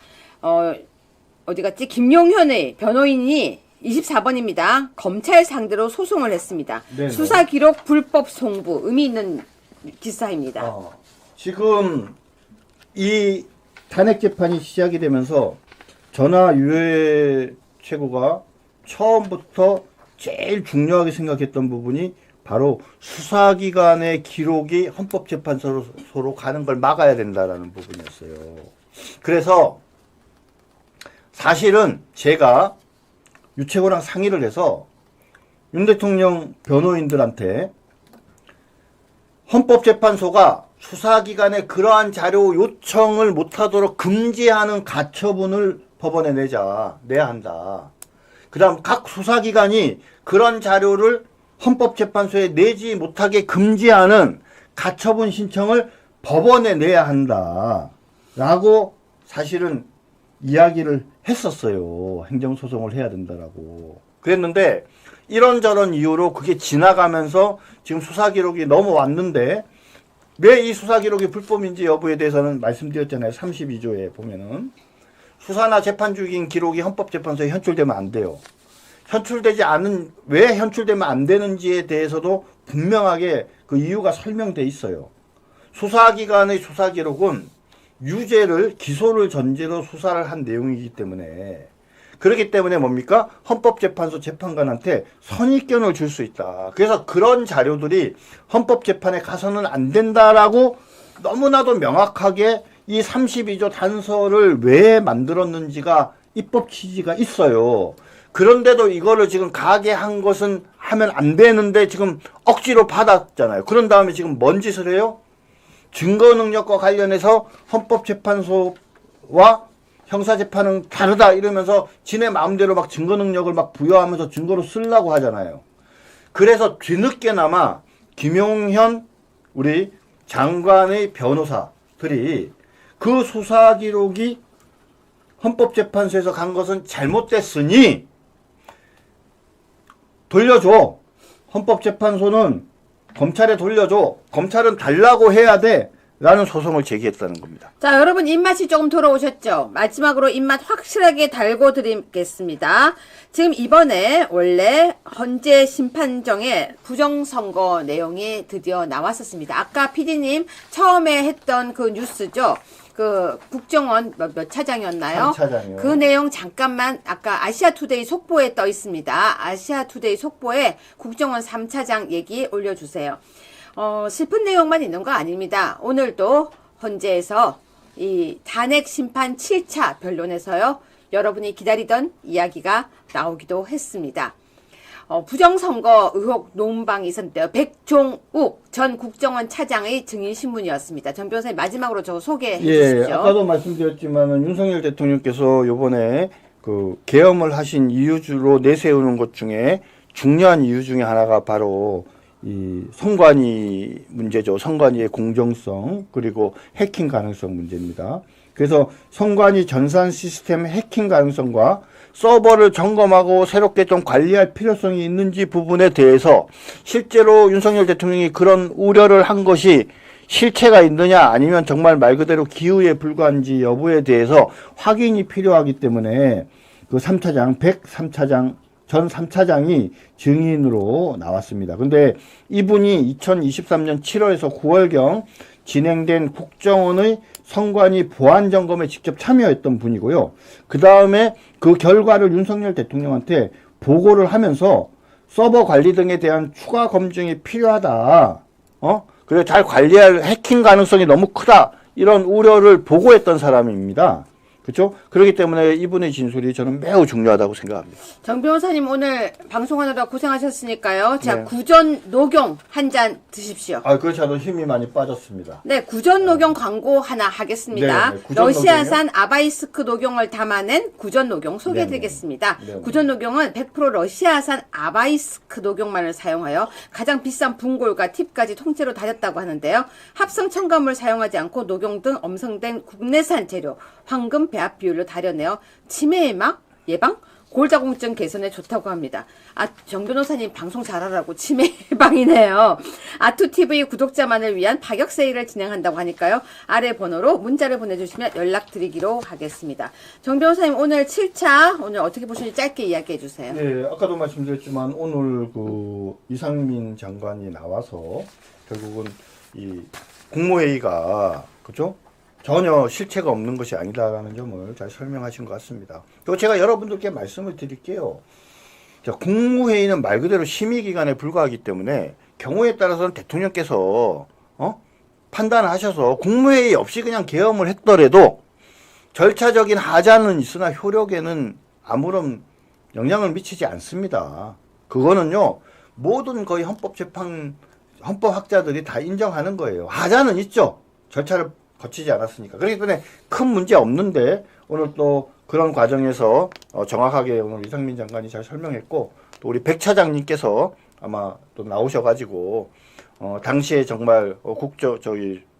S2: 어디 갔지? 김용현의 변호인이 24번입니다. 검찰 상대로 소송을 했습니다.
S3: 네네.
S2: 수사 기록 불법 송부, 의미 있는 기사입니다.
S3: 지금 이 탄핵 재판이 시작이 되면서 전하 유해 최고가 처음부터 제일 중요하게 생각했던 부분이 바로 수사기관의 기록이 헌법재판소로 가는 걸 막아야 된다라는 부분이었어요. 그래서 사실은 제가 유채고랑 상의를 해서 윤 대통령 변호인들한테 헌법재판소가 수사기관에 그러한 자료 요청을 못하도록 금지하는 가처분을 법원에 내야 한다. 그 다음 각 수사기관이 그런 자료를 헌법재판소에 내지 못하게 금지하는 가처분 신청을 법원에 내야 한다. 라고 사실은 이야기를 했었어요. 행정소송을 해야 된다라고. 그랬는데 이런저런 이유로 그게 지나가면서 지금 수사기록이 넘어왔는데 왜 이 수사기록이 불법인지 여부에 대해서는 말씀드렸잖아요. 32조에 보면은 수사나 재판 중인 기록이 헌법재판소에 현출되면 안 돼요. 왜 현출되면 안 되는지에 대해서도 분명하게 그 이유가 설명돼 있어요. 수사기관의 수사기록은 유죄를 기소를 전제로 수사를 한 내용이기 때문에 그렇기 때문에 뭡니까? 헌법재판소 재판관한테 선입견을 줄 수 있다. 그래서 그런 자료들이 헌법재판에 가서는 안 된다라고 너무나도 명확하게 이 32조 단서를 왜 만들었는지가 입법 취지가 있어요. 그런데도 이거를 지금 가게 한 것은 하면 안 되는데 지금 억지로 받았잖아요. 그런 다음에 지금 뭔 짓을 해요? 증거 능력과 관련해서 헌법재판소와 형사재판은 다르다 이러면서 지네 마음대로 막 증거 능력을 막 부여하면서 증거로 쓰려고 하잖아요. 그래서 뒤늦게나마 김용현 우리 장관의 변호사들이 그 수사 기록이 헌법재판소에서 간 것은 잘못됐으니 돌려줘. 헌법재판소는 검찰에 돌려줘. 검찰은 달라고 해야 돼. 라는 소송을 제기했다는 겁니다.
S2: 자, 여러분 입맛이 조금 돌아오셨죠? 마지막으로 입맛 확실하게 달고 드리겠습니다. 지금 이번에 원래 헌재 심판정의 부정선거 내용이 드디어 나왔었습니다. 아까 PD님 처음에 했던 그 뉴스죠. 그 국정원 몇 차장이었나요?
S3: 3차장이요.
S2: 그 내용 잠깐만 아까 아시아투데이 속보에 떠 있습니다. 아시아투데이 속보에 국정원 3차장 얘기 올려주세요. 슬픈 내용만 있는 거 아닙니다. 오늘도 헌재에서 이 탄핵 심판 7차 변론에서요. 여러분이 기다리던 이야기가 나오기도 했습니다. 부정선거 의혹 논방이 있었는데요. 백종욱 전 국정원 차장의 증인신문이었습니다. 전 변호사님 마지막으로 저 소개해 주십시오.
S3: 아까도 말씀드렸지만은 윤석열 대통령께서 요번에 그 계엄을 하신 이유로 내세우는 것 중에 중요한 이유 중에 하나가 바로 이 선관위 문제죠. 선관위의 공정성 그리고 해킹 가능성 문제입니다. 그래서 선관위 전산 시스템 해킹 가능성과 서버를 점검하고 새롭게 좀 관리할 필요성이 있는지 부분에 대해서 실제로 윤석열 대통령이 그런 우려를 한 것이 실체가 있느냐 아니면 정말 말 그대로 기우에 불과한지 여부에 대해서 확인이 필요하기 때문에 그 3차장, 103차장 전 3차장이 증인으로 나왔습니다. 근데 이분이 2023년 7월에서 9월경 진행된 국정원의 선관위 보안 점검에 직접 참여했던 분이고요. 그 다음에 그 결과를 윤석열 대통령한테 보고를 하면서 서버 관리 등에 대한 추가 검증이 필요하다. 그리고 잘 관리할 해킹 가능성이 너무 크다. 이런 우려를 보고했던 사람입니다. 그렇죠? 그렇기 때문에 이분의 진술이 저는 매우 중요하다고 생각합니다.
S2: 정 변호사님 오늘 방송하느라 고생하셨으니까요. 자,
S3: 네.
S2: 구전 녹용 한 잔 드십시오.
S3: 그렇지 않아도 힘이 많이 빠졌습니다.
S2: 네, 구전 녹용 광고 하나 하겠습니다.
S3: 네, 네, 구전
S2: 러시아산 아바이스크 녹용을 담아낸 구전 녹용 소개해드리겠습니다.
S3: 네, 네.
S2: 구전 녹용은 100% 러시아산 아바이스크 녹용만을 사용하여 가장 비싼 분골과 팁까지 통째로 다졌다고 하는데요. 합성 첨가물 사용하지 않고 녹용 등 엄성된 국내산 재료, 황금 배합 비율로 다려내어 치매 예방, 골다공증 개선에 좋다고 합니다. 정 변호사님 방송 잘하라고 치매 예방이네요. 아투TV 구독자만을 위한 파격 세일을 진행한다고 하니까요. 아래 번호로 문자를 보내주시면 연락드리기로 하겠습니다. 정 변호사님 오늘 7차 오늘 어떻게 보시는지 짧게 이야기해 주세요.
S3: 네, 아까도 말씀드렸지만 오늘 그 이상민 장관이 나와서 결국은 이 국무회의가 그죠? 전혀 실체가 없는 것이 아니다라는 점을 잘 설명하신 것 같습니다. 그리고 제가 여러분들께 말씀을 드릴게요. 자, 국무회의는 말 그대로 심의기관에 불과하기 때문에 경우에 따라서는 대통령께서 판단하셔서 국무회의 없이 그냥 계엄을 했더라도 절차적인 하자는 있으나 효력에는 아무런 영향을 미치지 않습니다. 그거는요, 모든 거의 헌법학자들이 다 인정하는 거예요. 하자는 있죠. 절차를 거치지 않았으니까. 그렇기 때문에 큰 문제 없는데 오늘 또 그런 과정에서 정확하게 오늘 이상민 장관이 잘 설명했고 또 우리 백 차장님께서 아마 또 나오셔가지고 당시에 정말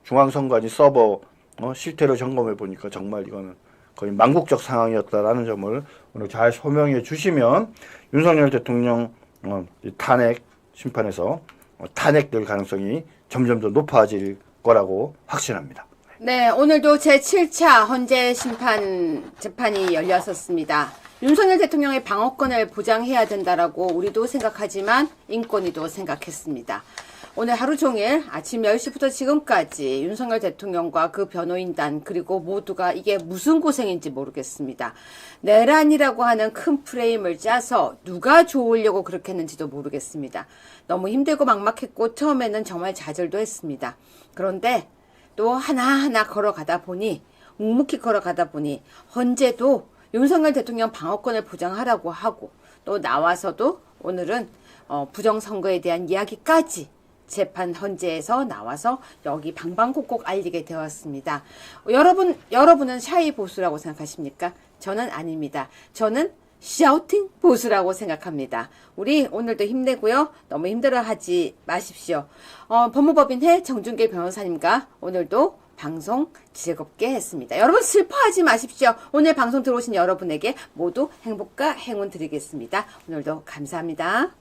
S3: 중앙선관위 서버 실태로 점검해 보니까 정말 이거는 거의 망국적 상황이었다라는 점을 오늘 잘 소명해 주시면 윤석열 대통령 탄핵 심판에서 탄핵될 가능성이 점점 더 높아질 거라고 확신합니다.
S2: 네, 오늘도 제7차 헌재 심판 재판이 열렸었습니다. 윤석열 대통령의 방어권을 보장해야 된다라고 우리도 생각하지만 인권위도 생각했습니다. 오늘 하루 종일 아침 10시부터 지금까지 윤석열 대통령과 그 변호인단 그리고 모두가 이게 무슨 고생인지 모르겠습니다. 내란이라고 하는 큰 프레임을 짜서 누가 좋으려고 그렇게 했는지도 모르겠습니다. 너무 힘들고 막막했고 처음에는 정말 좌절도 했습니다. 그런데 또 하나하나 걸어가다 보니 묵묵히 걸어가다 보니 헌재도 윤석열 대통령 방어권을 보장하라고 하고 또 나와서도 오늘은 부정선거에 대한 이야기까지 재판 헌재에서 나와서 여기 방방곡곡 알리게 되었습니다. 여러분은 샤이 보수라고 생각하십니까? 저는 아닙니다. 저는 샤우팅 보수라고 생각합니다. 우리 오늘도 힘내고요. 너무 힘들어하지 마십시오. 법무법인회 정준길 변호사님과 오늘도 방송 즐겁게 했습니다. 여러분 슬퍼하지 마십시오. 오늘 방송 들어오신 여러분에게 모두 행복과 행운 드리겠습니다. 오늘도 감사합니다.